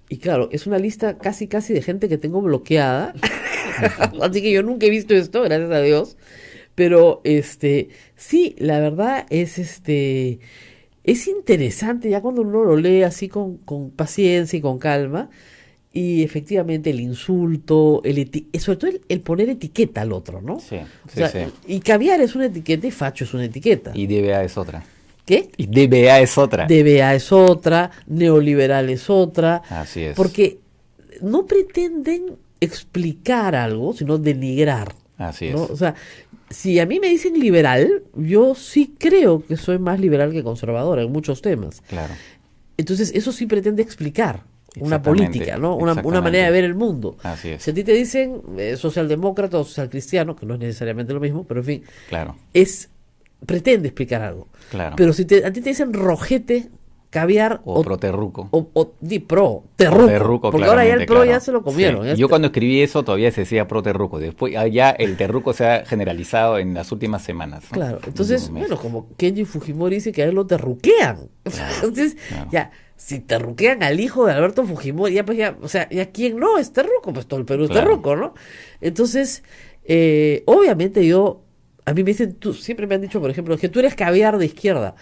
Y claro, es una lista casi de gente que tengo bloqueada. Así que yo nunca he visto esto, gracias a Dios. Pero sí, la verdad es es interesante ya cuando uno lo lee así con paciencia y con calma. Y efectivamente el insulto, sobre todo el poner etiqueta al otro, ¿no? Sí, sí. Y caviar es una etiqueta y facho es una etiqueta. Y DBA es otra. ¿Qué? Y DBA es otra. DBA es otra, neoliberal es otra. Así es. Porque no pretenden explicar algo, sino denigrar. Así ¿no? es. O sea, si a mí me dicen liberal, yo sí creo que soy más liberal que conservadora en muchos temas. Claro. Entonces, eso sí pretende explicar una política, ¿no? Una manera de ver el mundo. Así es. Si a ti te dicen socialdemócrata o socialcristiano, que no es necesariamente lo mismo, pero en fin, claro, pretende explicar algo. Claro. Pero si a ti te dicen rojete, caviar o proterruco o di pro, terruco, porque ahora ya el pro ya se lo comieron. Sí. Yo cuando escribí eso todavía se decía pro terruco, después ya el terruco se ha generalizado en las últimas semanas, ¿no? Claro, entonces, bueno, como Kenji Fujimori dice que a él lo terruquean. Claro, entonces, claro, ya, si terruquean al hijo de Alberto Fujimori, ya pues ya, o sea, ya quién no es terruco, pues todo el Perú es terruco, ¿no? Entonces, obviamente a mí me dicen, siempre me han dicho, por ejemplo, que tú eres caviar de izquierda.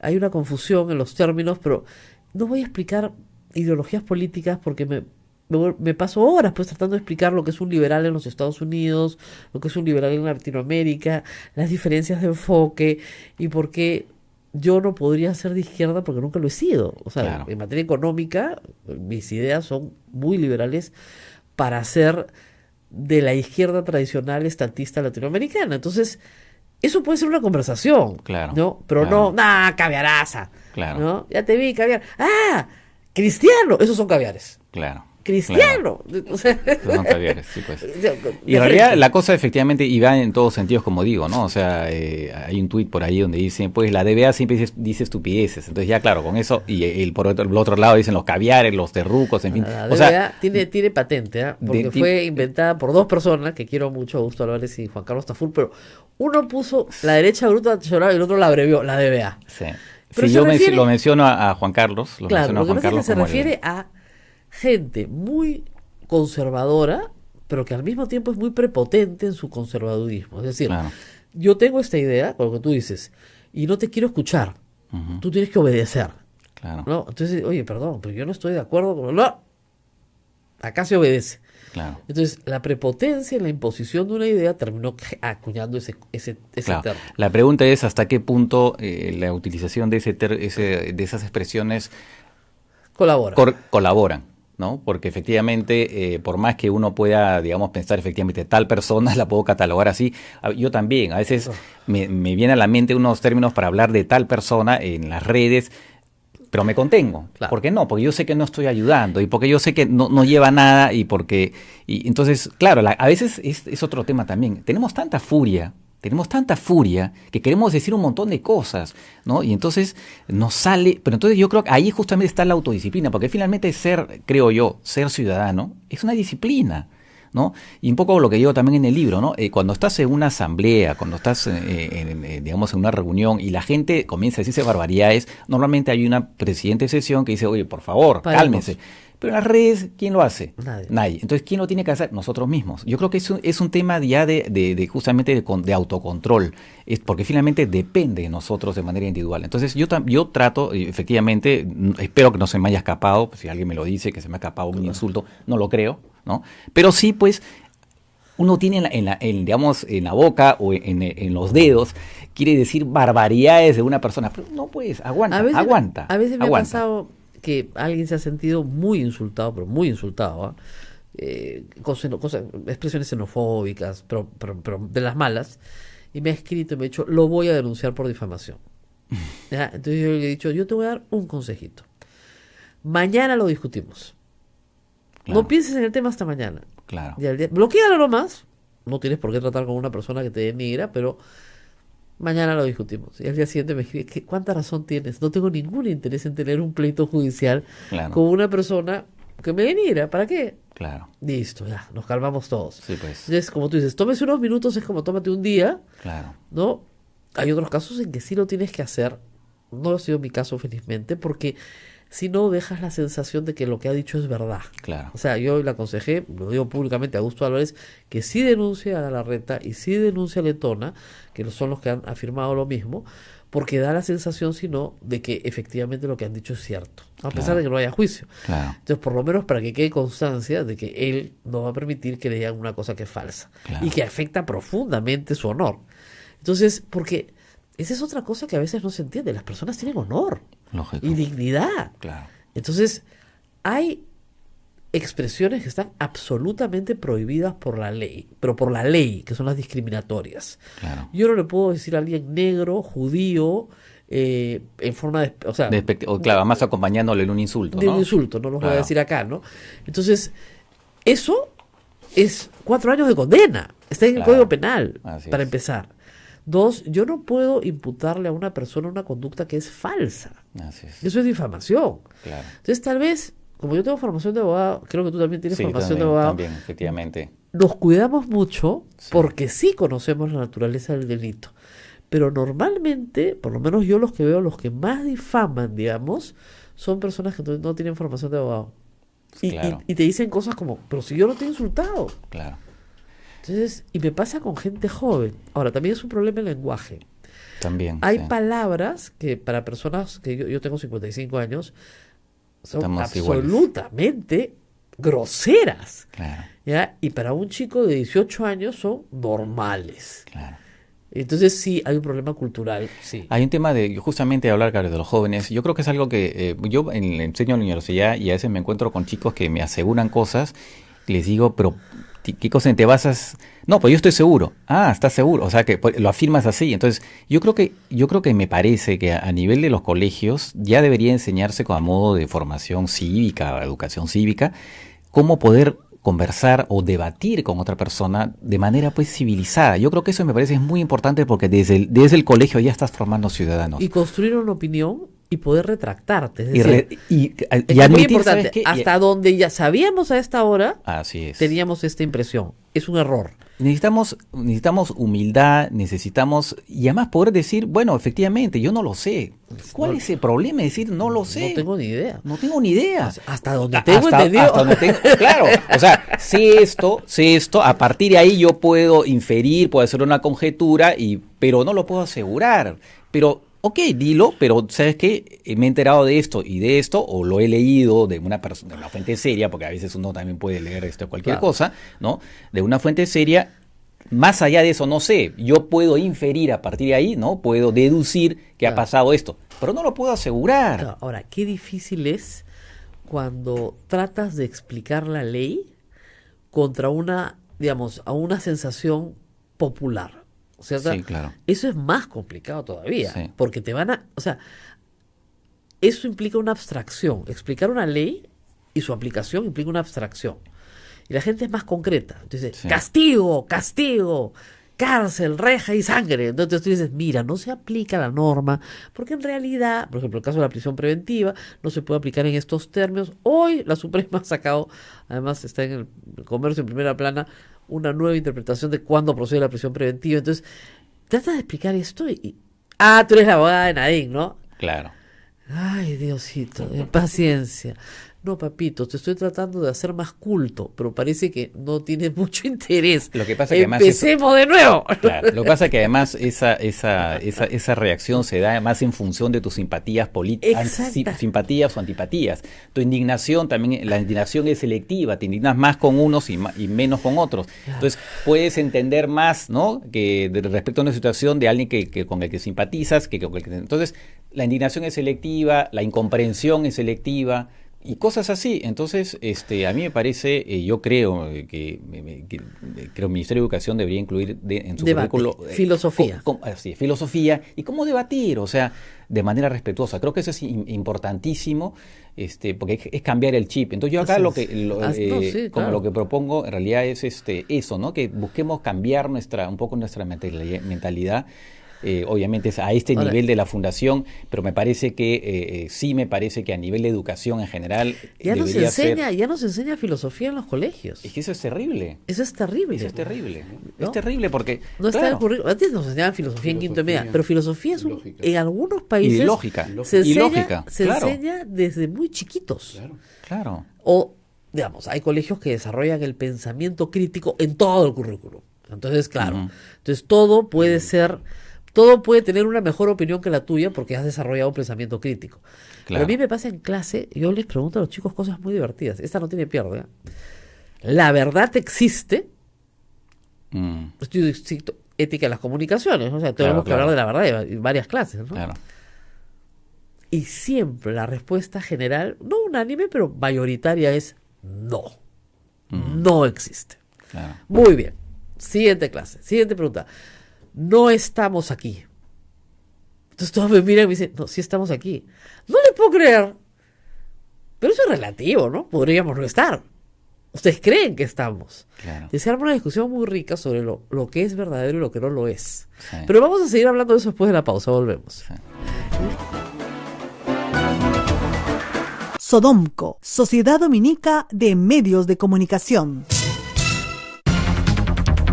Hay una confusión en los términos, pero no voy a explicar ideologías políticas porque me paso horas pues tratando de explicar lo que es un liberal en los Estados Unidos, lo que es un liberal en Latinoamérica, las diferencias de enfoque y por qué yo no podría ser de izquierda porque nunca lo he sido. O sea, claro, en materia económica, mis ideas son muy liberales para ser de la izquierda tradicional estatista latinoamericana. Entonces, eso puede ser una conversación, claro, ¿no? Pero claro, no, caviaraza. Claro. ¿no? Ya te vi, caviar. ¡Ah! Cristiano. Esos son caviares. Claro. Cristiano. Claro. O sea, Son caviares, sí, pues. de Y en realidad frente. la cosa efectivamente y va en todos sentidos, como digo, ¿no? O sea, hay un tuit por ahí donde dice, pues la DBA siempre dice estupideces. Entonces ya, claro, con eso, y por el otro lado dicen los caviares, los terrucos, en fin. La O sea, DBA tiene patente, ¿ah? Porque fue inventada por dos personas que quiero mucho, Augusto Álvarez y Juan Carlos Tafur, pero uno puso la derecha bruta y el otro la abrevió, la DBA. sí. Pero Si se yo refiere- lo menciono a Juan Carlos, lo Claro, menciono a lo que Juan pasa es que Carlos se como el- refiere a gente muy conservadora, pero que al mismo tiempo es muy prepotente en su conservadurismo. Es decir, Claro. yo tengo esta idea, con lo que tú dices, y no te quiero escuchar. Ujú. Tú tienes que obedecer. Claro. ¿No? Entonces, oye, perdón, pero yo no estoy de acuerdo con... No, acá se obedece. Claro. Entonces, la prepotencia en la imposición de una idea terminó acuñando ese Claro. término. La pregunta es hasta qué punto la utilización de de esas expresiones Colabora. colaboran, ¿no? Porque efectivamente, por más que uno pueda, digamos, pensar efectivamente tal persona la puedo catalogar así, yo también, a veces me viene a la mente unos términos para hablar de tal persona en las redes, pero me contengo. Claro. ¿Por qué no? Porque yo sé que no estoy ayudando y porque yo sé que no lleva nada y porque... Y entonces, claro, a veces es otro tema también. Tenemos tanta furia que queremos decir un montón de cosas, ¿no? Y entonces nos sale... Pero entonces yo creo que ahí justamente está la autodisciplina, porque finalmente creo yo, ser ciudadano es una disciplina, ¿no? Y un poco lo que digo también en el libro, ¿no? Cuando estás en una asamblea, cuando estás, digamos, en una reunión y la gente comienza a decirse barbaridades, normalmente hay una presidente de sesión que dice, oye, por favor, Paremos. cálmense. Pero en las redes, ¿quién lo hace? Nadie. Entonces, ¿quién lo tiene que hacer? Nosotros mismos. Yo creo que es un tema ya justamente de autocontrol, porque finalmente depende de nosotros de manera individual. Entonces, yo trato, efectivamente, espero que no se me haya escapado, pues, si alguien me lo dice, que se me ha escapado un insulto, no lo creo, ¿no? Pero sí, pues, uno tiene digamos, en la boca o en los dedos, quiere decir barbaridades de una persona. Pero no, pues, aguanta. A veces me ha pasado que alguien se ha sentido muy insultado, pero muy insultado, ¿ah? Expresiones xenofóbicas, pero de las malas, y me ha escrito y me ha dicho, lo voy a denunciar por difamación. ¿Ya? Entonces yo le he dicho, yo te voy a dar un consejito. Mañana lo discutimos. Claro. No pienses en el tema hasta mañana. Claro. Y bloquealo nomás. No tienes por qué tratar con una persona que te denigra, pero mañana lo discutimos. Y al día siguiente me escribe, ¿cuánta razón tienes? No tengo ningún interés en tener un pleito judicial Claro. con una persona que me denigra. ¿Para qué? Claro. Listo, ya, nos calmamos todos. Sí, pues. Entonces, como tú dices, tómese unos minutos, es como tómate un día, Claro. ¿no? Hay otros casos en que sí lo tienes que hacer. No ha sido mi caso, felizmente, porque si no dejas la sensación de que lo que ha dicho es verdad. Claro. O sea, yo le aconsejé, lo digo públicamente a Augusto Álvarez, que sí denuncie a Larreta y sí denuncie a Letona, que son los que han afirmado lo mismo, porque da la sensación, si no, de que efectivamente lo que han dicho es cierto, a pesar de que no haya juicio. Claro. Entonces, por lo menos para que quede constancia de que él no va a permitir que le digan una cosa que es falsa Claro. y que afecta profundamente su honor. Entonces, porque esa es otra cosa que a veces no se entiende, las personas tienen honor Lógico. y dignidad. Claro. Entonces, hay expresiones que están absolutamente prohibidas por la ley, pero por la ley, que son las discriminatorias. Claro. Yo no le puedo decir a alguien negro, judío, en forma de... O sea, Claro, además acompañándole en un insulto, de ¿no? un insulto, no los voy a Claro. decir acá, ¿no? Entonces, eso es 4 años de condena. Está en el Claro. Código Penal, Así para es. empezar. 2, yo no puedo imputarle a una persona una conducta que es falsa. Así es. Eso es difamación. Claro. Entonces, tal vez, como yo tengo formación de abogado, creo que tú también tienes Sí, formación de también, abogado, también, efectivamente. nos cuidamos mucho porque sí conocemos la naturaleza del delito. Pero normalmente, por lo menos yo los que veo, los que más difaman, digamos, son personas que no tienen formación de abogado. Claro. Y te dicen cosas como, pero si yo no te he insultado. Claro. Entonces, y me pasa con gente joven. Ahora, también es un problema el lenguaje. También. Hay sí. palabras que para personas que yo tengo 55 años son Estamos iguales. absolutamente groseras. Claro. ¿Ya? Y para un chico de 18 años son normales. Claro. Entonces sí, hay un problema cultural, sí. Hay un tema de justamente hablar, claro, de los jóvenes. Yo creo que es algo que yo enseño en la universidad y a veces me encuentro con chicos que me aseguran cosas y les digo, pero ¿qué cosa te basas? No, pues yo estoy seguro. Ah, estás seguro. O sea, que lo afirmas así. Entonces, yo creo que me parece que a nivel de los colegios ya debería enseñarse como a modo de formación cívica, educación cívica, cómo poder conversar o debatir con otra persona de manera pues civilizada. Yo creo que eso me parece muy importante porque desde el colegio ya estás formando ciudadanos. Y construir una opinión y poder retractarte. Es decir, es muy importante. Hasta donde ya sabíamos a esta hora, así es, teníamos esta impresión. Es un error. Necesitamos humildad, y además poder decir, bueno, efectivamente, yo no lo sé. ¿Cuál es el problema de decir no lo sé? No tengo ni idea. No tengo ni idea. Hasta donde tengo entendido. Hasta donde tengo, claro, o sea, sé esto, a partir de ahí yo puedo inferir, puedo hacer una conjetura, pero no lo puedo asegurar. Pero ok, dilo, pero ¿sabes qué? Me he enterado de esto y de esto, o lo he leído de una persona, de una fuente seria, porque a veces uno también puede leer cualquier cosa, ¿no? De una fuente seria. Más allá de eso, no sé, yo puedo inferir a partir de ahí, ¿no? Puedo deducir que ha pasado esto, pero no lo puedo asegurar. Claro. Ahora, qué difícil es cuando tratas de explicar la ley contra una, digamos, a una sensación popular. O sea, sí, claro. Eso es más complicado todavía, sí, porque o sea, eso implica una abstracción. Explicar una ley y su aplicación implica una abstracción. Y la gente es más concreta. Entonces, sí, castigo, cárcel, reja y sangre. Entonces tú dices, mira, no se aplica la norma, porque en realidad, por ejemplo, el caso de la prisión preventiva, no se puede aplicar en estos términos. Hoy la Suprema ha sacado, además está en el Comercio en primera plana, una nueva interpretación de cuándo procede la prisión preventiva. Entonces, trata de explicar esto y tú eres la abogada de Nadine, ¿no? Claro. Ay, Diosito, paciencia. No, papito, te estoy tratando de hacer más culto, pero parece que no tienes mucho interés. Lo que pasa que empecemos de nuevo. Claro, lo que pasa es que además esa reacción se da más en función de tus simpatías políticas, simpatías o antipatías. Tu indignación también, la indignación es selectiva, te indignas más con unos y menos con otros. Entonces puedes entender más, ¿no? Que respecto a una situación de alguien que con el que simpatizas, entonces la indignación es selectiva, la incomprensión es selectiva. Y cosas así. Entonces, a mí me parece, yo creo que el Ministerio de Educación debería incluir en su currículo filosofía. Filosofía y cómo debatir, o sea, de manera respetuosa. Creo que eso es importantísimo, porque es cambiar el chip. Entonces yo acá lo que propongo en realidad es eso, ¿no? Que busquemos cambiar un poco nuestra mentalidad. Obviamente es a ahora, nivel de la fundación, pero me parece que me parece que a nivel de educación en general ya nos enseña filosofía en los colegios. Es que eso es terrible. Eso es terrible. Eso es terrible. ¿No? Es terrible porque no está en el currículum. Antes nos enseñaban filosofía en quinto y media, pero filosofía es en algunos países se enseña desde muy chiquitos. Claro. O digamos, hay colegios que desarrollan el pensamiento crítico en todo el currículum. Entonces, claro, entonces todo puede tener una mejor opinión que la tuya porque has desarrollado un pensamiento crítico. Claro. Pero a mí me pasa en clase, yo les pregunto a los chicos cosas muy divertidas. Esta no tiene pierde. La verdad existe. Estudio ética de las comunicaciones, ¿no? O sea, tenemos que hablar de la verdad en varias clases, ¿no? Claro. Y siempre la respuesta general, no unánime, pero mayoritaria es no. No existe. Claro. Muy bien. Siguiente clase. Siguiente pregunta. No estamos aquí. Entonces todos me miran y me dicen, no, sí estamos aquí. No le puedo creer. Pero eso es relativo, ¿no? Podríamos no estar. Ustedes creen que estamos. Claro. Se arma una discusión muy rica sobre lo que es verdadero y lo que no lo es. Sí. Pero vamos a seguir hablando de eso después de la pausa. Volvemos. Sí. Sodomco, Sociedad Dominica de Medios de Comunicación.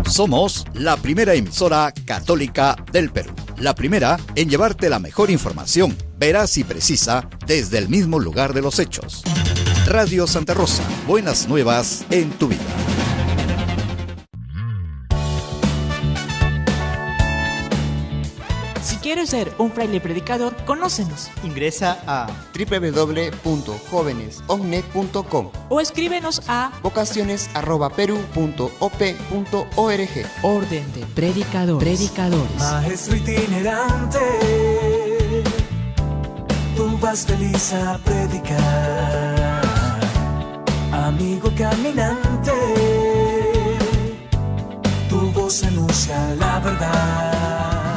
Somos la primera emisora católica del Perú. La primera en llevarte la mejor información, veraz y precisa, desde el mismo lugar de los hechos. Radio Santa Rosa, buenas nuevas en tu vida. Si quieres ser un fraile predicador, conócenos. Ingresa a www.jovenesognet.com o escríbenos a vocaciones@peru.op.org. Orden de Predicadores. Maestro itinerante, tú vas feliz a predicar. Amigo caminante, Onda.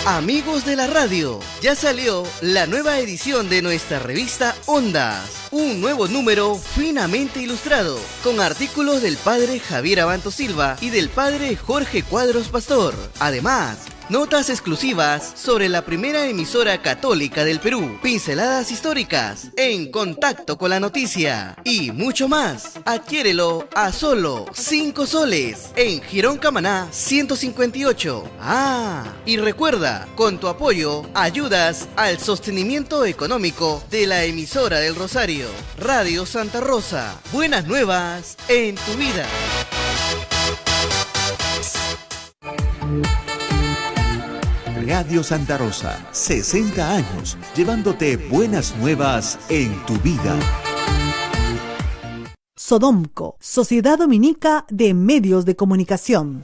Amigos de la radio, ya salió la nueva edición de nuestra revista Ondas. Un nuevo número finamente ilustrado, con artículos del padre Javier Abanto Silva y del padre Jorge Cuadros Pastor. Además, notas exclusivas sobre la primera emisora católica del Perú, pinceladas históricas, en contacto con la noticia y mucho más. Adquiérelo a solo 5 soles en Girón Camaná 158. Y recuerda, con tu apoyo ayudas al sostenimiento económico de la emisora del Rosario, Radio Santa Rosa. Buenas nuevas en tu vida. Radio Santa Rosa, 60 años, llevándote buenas nuevas en tu vida. Sodomco, Sociedad Dominica de Medios de Comunicación.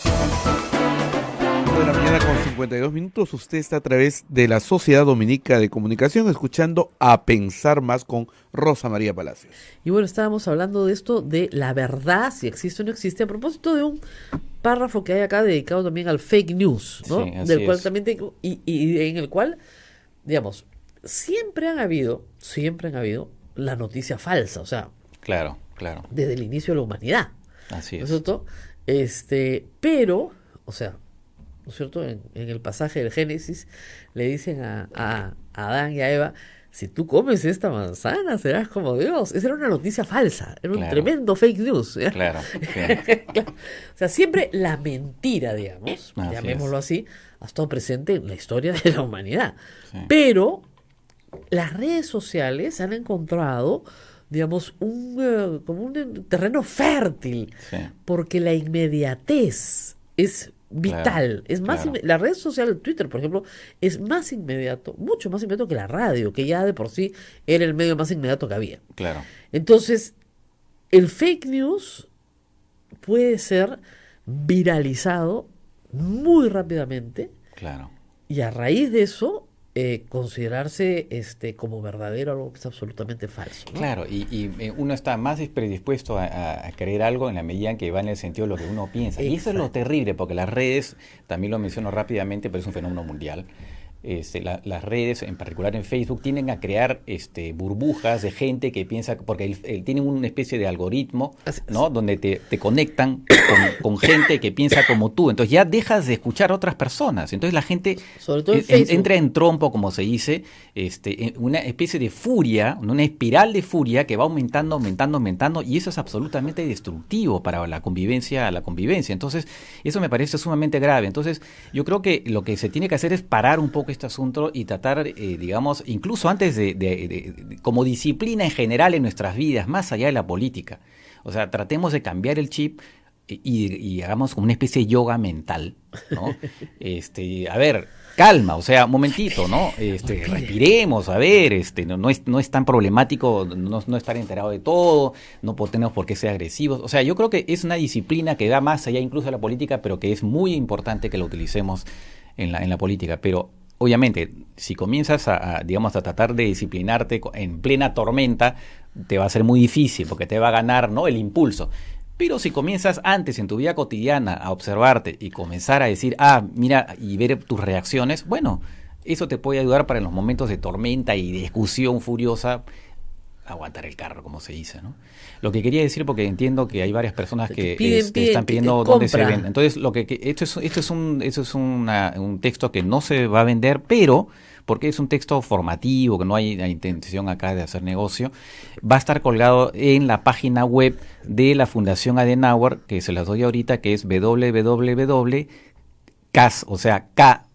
De la mañana con 52 minutos, usted está a través de la Sociedad Dominica de Comunicación escuchando A Pensar Más con Rosa María Palacios. Y bueno, estábamos hablando de esto, de la verdad, si existe o no existe, a propósito de un párrafo que hay acá dedicado también al fake news, ¿no? Sí, así del cual es. también y en el cual, digamos, siempre han habido la noticia falsa, o sea, Claro. desde el inicio de la humanidad. Así ¿No es. es cierto? Pero, o sea, ¿no es cierto? En el pasaje del Génesis le dicen a Adán y a Eva: si tú comes esta manzana serás como Dios. Esa era una noticia falsa, era un Claro. tremendo fake news. ¿ya? Claro. O sea, siempre la mentira, digamos, Así llamémoslo así, ha estado presente en la historia de la humanidad. Pero las redes sociales han encontrado, digamos, como un terreno fértil, porque la inmediatez es vital. Claro, Es más claro. la red social, Twitter, por ejemplo, es más inmediato, mucho más inmediato que la radio, que ya de por sí era el medio más inmediato que había. Claro. Entonces, el fake news puede ser viralizado muy rápidamente Claro. y a raíz de eso considerarse como verdadero algo que es absolutamente falso, ¿no? Claro, y uno está más predispuesto a creer algo en la medida en que va en el sentido de lo que uno piensa. Y eso es lo terrible, porque las redes, también lo menciono rápidamente, pero es un fenómeno mundial. Las redes, en particular en Facebook, tienden a crear burbujas de gente que piensa, porque tienen una especie de algoritmo, ¿no? Donde te conectan con gente que piensa como tú. Entonces ya dejas de escuchar a otras personas. Entonces la gente Sobre todo en Facebook. entra en trompo, como se dice, en una especie de furia, una espiral de furia que va aumentando, y eso es absolutamente destructivo para la convivencia. Entonces eso me parece sumamente grave. Entonces yo creo que lo que se tiene que hacer es parar un poco este asunto y tratar, digamos, incluso antes de como disciplina en general en nuestras vidas, más allá de la política. O sea, tratemos de cambiar el chip y hagamos como una especie de yoga mental, ¿no? A ver, calma, o sea, un momentito, ¿no? Respiremos, a ver, no es tan problemático no estar enterado de todo, no tenemos por qué ser agresivos. O sea, yo creo que es una disciplina que va más allá incluso de la política, pero que es muy importante que la utilicemos en la política. Pero obviamente, si comienzas a tratar de disciplinarte en plena tormenta, te va a ser muy difícil porque te va a ganar, ¿no?, el impulso. Pero si comienzas antes en tu vida cotidiana a observarte y comenzar a decir, mira, y ver tus reacciones, bueno, eso te puede ayudar para en los momentos de tormenta y discusión furiosa, aguantar el carro, como se dice, ¿no? Lo que quería decir, porque entiendo que hay varias personas que están pidiendo dónde se vende. Entonces, esto es un texto que no se va a vender, pero porque es un texto formativo, que no hay la intención acá de hacer negocio, va a estar colgado en la página web de la Fundación Adenauer, que se las doy ahorita, que es www.cas, o sea, kas.d/Perú.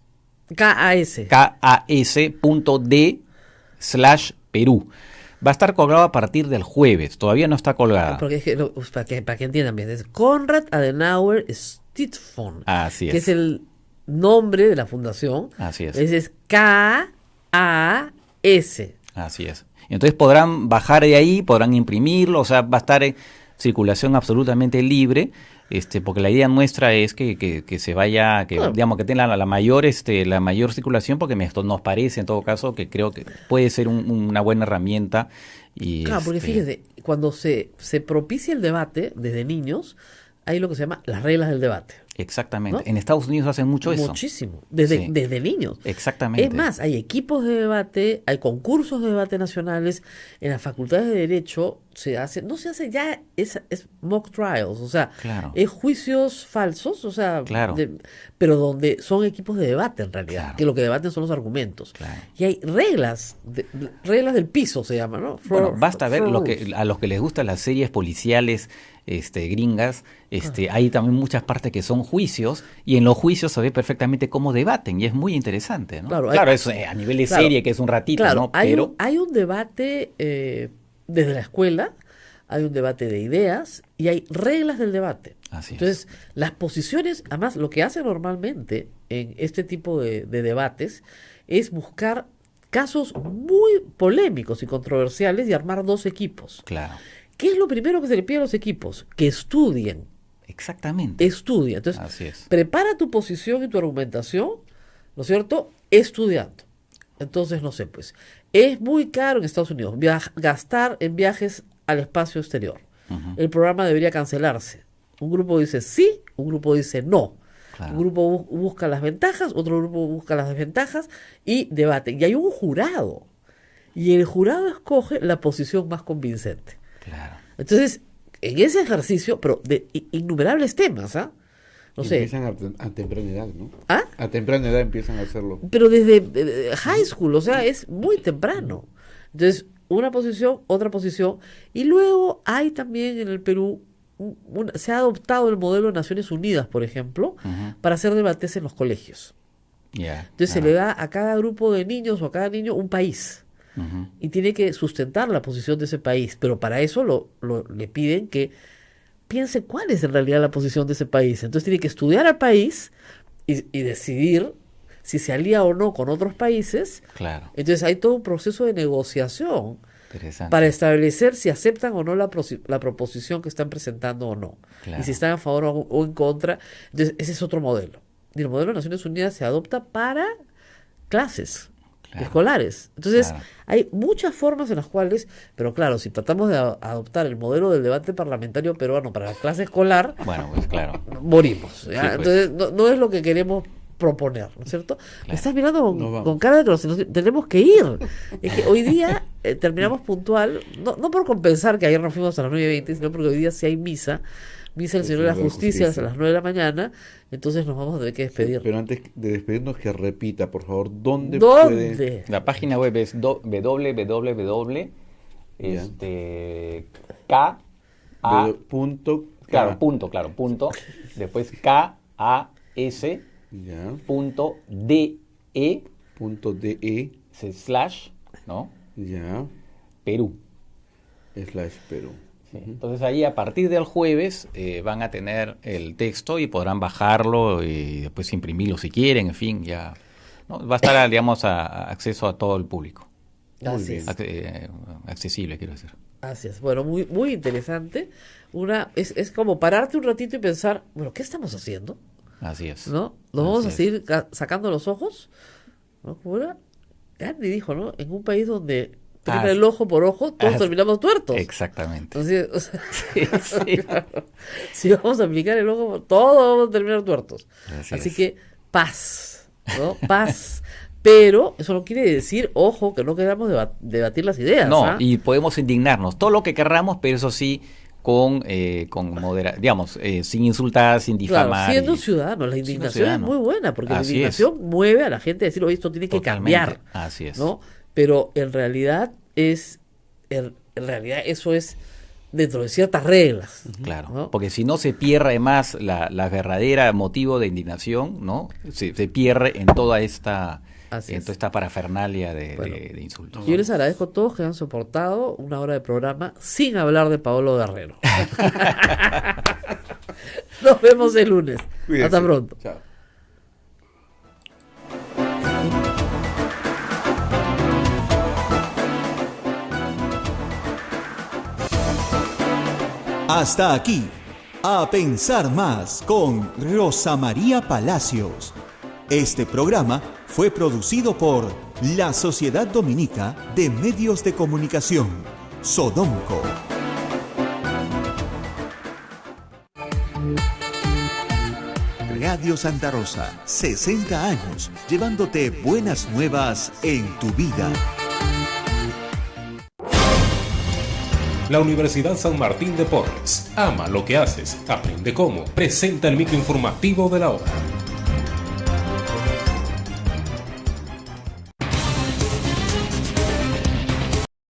Va a estar colgado a partir del jueves, todavía no está colgada. Porque es que, para que entiendan bien, es Konrad Adenauer Stiftung, Así es. que es el nombre de la fundación. Así es. Ese es K-A-S. Así es. Entonces podrán bajar de ahí, podrán imprimirlo, o sea, va a estar en circulación absolutamente libre, porque la idea nuestra es que se vaya, digamos, que tenga la mayor circulación, porque nos parece en todo caso que creo que puede ser una buena herramienta. Y Claro, porque fíjese, cuando se propicia el debate desde niños, hay lo que se llama las reglas del debate. Exactamente. ¿No? En Estados Unidos hacen mucho eso. Muchísimo, desde niños. Exactamente. Es más, hay equipos de debate, hay concursos de debate nacionales. En las facultades de Derecho no se hace ya, es mock trials, o sea, es juicios falsos, o sea, pero donde son equipos de debate en realidad, que lo que debaten son los argumentos. Y hay reglas del piso se llama, ¿no? Bueno, basta ver a los que les gustan las series policiales gringas, hay también muchas partes que son juicios, y en los juicios se ve perfectamente cómo debaten, y es muy interesante, ¿no? Claro, eso a nivel de serie, que es un ratito, ¿no? Pero hay un debate desde la escuela, hay un debate de ideas, y hay reglas del debate. Entonces, las posiciones, además, lo que hace normalmente en este tipo de debates es buscar casos muy polémicos y controversiales y armar dos equipos. Claro. ¿Qué es lo primero que se le pide a los equipos? Que estudien. Exactamente. Estudia. Entonces, prepara tu posición y tu argumentación, ¿no es cierto? Estudiando. Entonces, no sé, pues, es muy caro en Estados Unidos gastar en viajes al espacio exterior. El programa debería cancelarse. Un grupo dice sí, un grupo dice no. Un grupo busca las ventajas, otro grupo busca las desventajas y debaten. Y hay un jurado. Y el jurado escoge la posición más convincente. Entonces, en ese ejercicio, pero de innumerables temas, no sé. Empiezan a temprana edad, ¿no? A temprana edad empiezan a hacerlo. Pero desde high school, o sea, es muy temprano. Entonces, una posición, otra posición. Y luego hay también en el Perú, se ha adoptado el modelo de Naciones Unidas, por ejemplo, para hacer debates en los colegios. Entonces se le da a cada grupo de niños o a cada niño un país. Y tiene que sustentar la posición de ese país, pero para eso le piden que piense cuál es en realidad la posición de ese país. Entonces tiene que estudiar al país y decidir si se alía o no con otros países. Entonces hay todo un proceso de negociación para establecer si aceptan o no la proposición que están presentando o no. Y si están a favor o en contra. Entonces ese es otro modelo. Y el modelo de Naciones Unidas se adopta para clases escolares. Entonces, hay muchas formas en las cuales, pero claro, si tratamos de adoptar el modelo del debate parlamentario peruano para la clase escolar, bueno, pues Pero antes de despedirnos, que repita, por favor, ¿dónde puede? La página web es www. Después kas.de/, ¿no? Perú. /Perú. Sí. Entonces ahí a partir del jueves van a tener el texto y podrán bajarlo y después imprimirlo si quieren, en fin, ya ¿no? Va a estar, digamos, acceso a todo el público. Así es. Accesible, quiero decir. Así es. Bueno, muy, muy interesante. Es como pararte un ratito y pensar, bueno, ¿qué estamos haciendo? Así es. ¿No? ¿Nos vamos a seguir sacando los ojos? ¿No? Como era Gandhi dijo, ¿no? En un país donde el ojo por ojo, todos terminamos tuertos. Exactamente. Entonces, o sea, claro, si vamos a aplicar el ojo, todos vamos a terminar tuertos. Así que paz, ¿no? Paz. Pero eso no quiere decir, ojo, que no queramos debatir las ideas. No, y podemos indignarnos, todo lo que querramos, pero eso sí, con moderación, digamos, sin insultar, sin difamar. Claro, siendo ciudadanos, la indignación es muy buena, porque la indignación mueve a la gente a decir, oye, esto tiene que cambiar. Así es. ¿No? Pero en realidad eso es dentro de ciertas reglas. Claro, ¿no? Porque si no se pierde más la verdadera motivo de indignación, ¿no? Se pierde en toda esta parafernalia de insultos. Yo les agradezco a todos que han soportado una hora de programa sin hablar de Paolo Guerrero. Nos vemos el lunes. Cuídense. Hasta pronto. Chao. Hasta aquí, A Pensar Más con Rosa María Palacios. Este programa fue producido por la Sociedad Dominica de Medios de Comunicación, SODOMCO. Radio Santa Rosa, 60 años, llevándote buenas nuevas en tu vida. La Universidad San Martín de Porres. Ama lo que haces, aprende cómo. Presenta el microinformativo de la hora.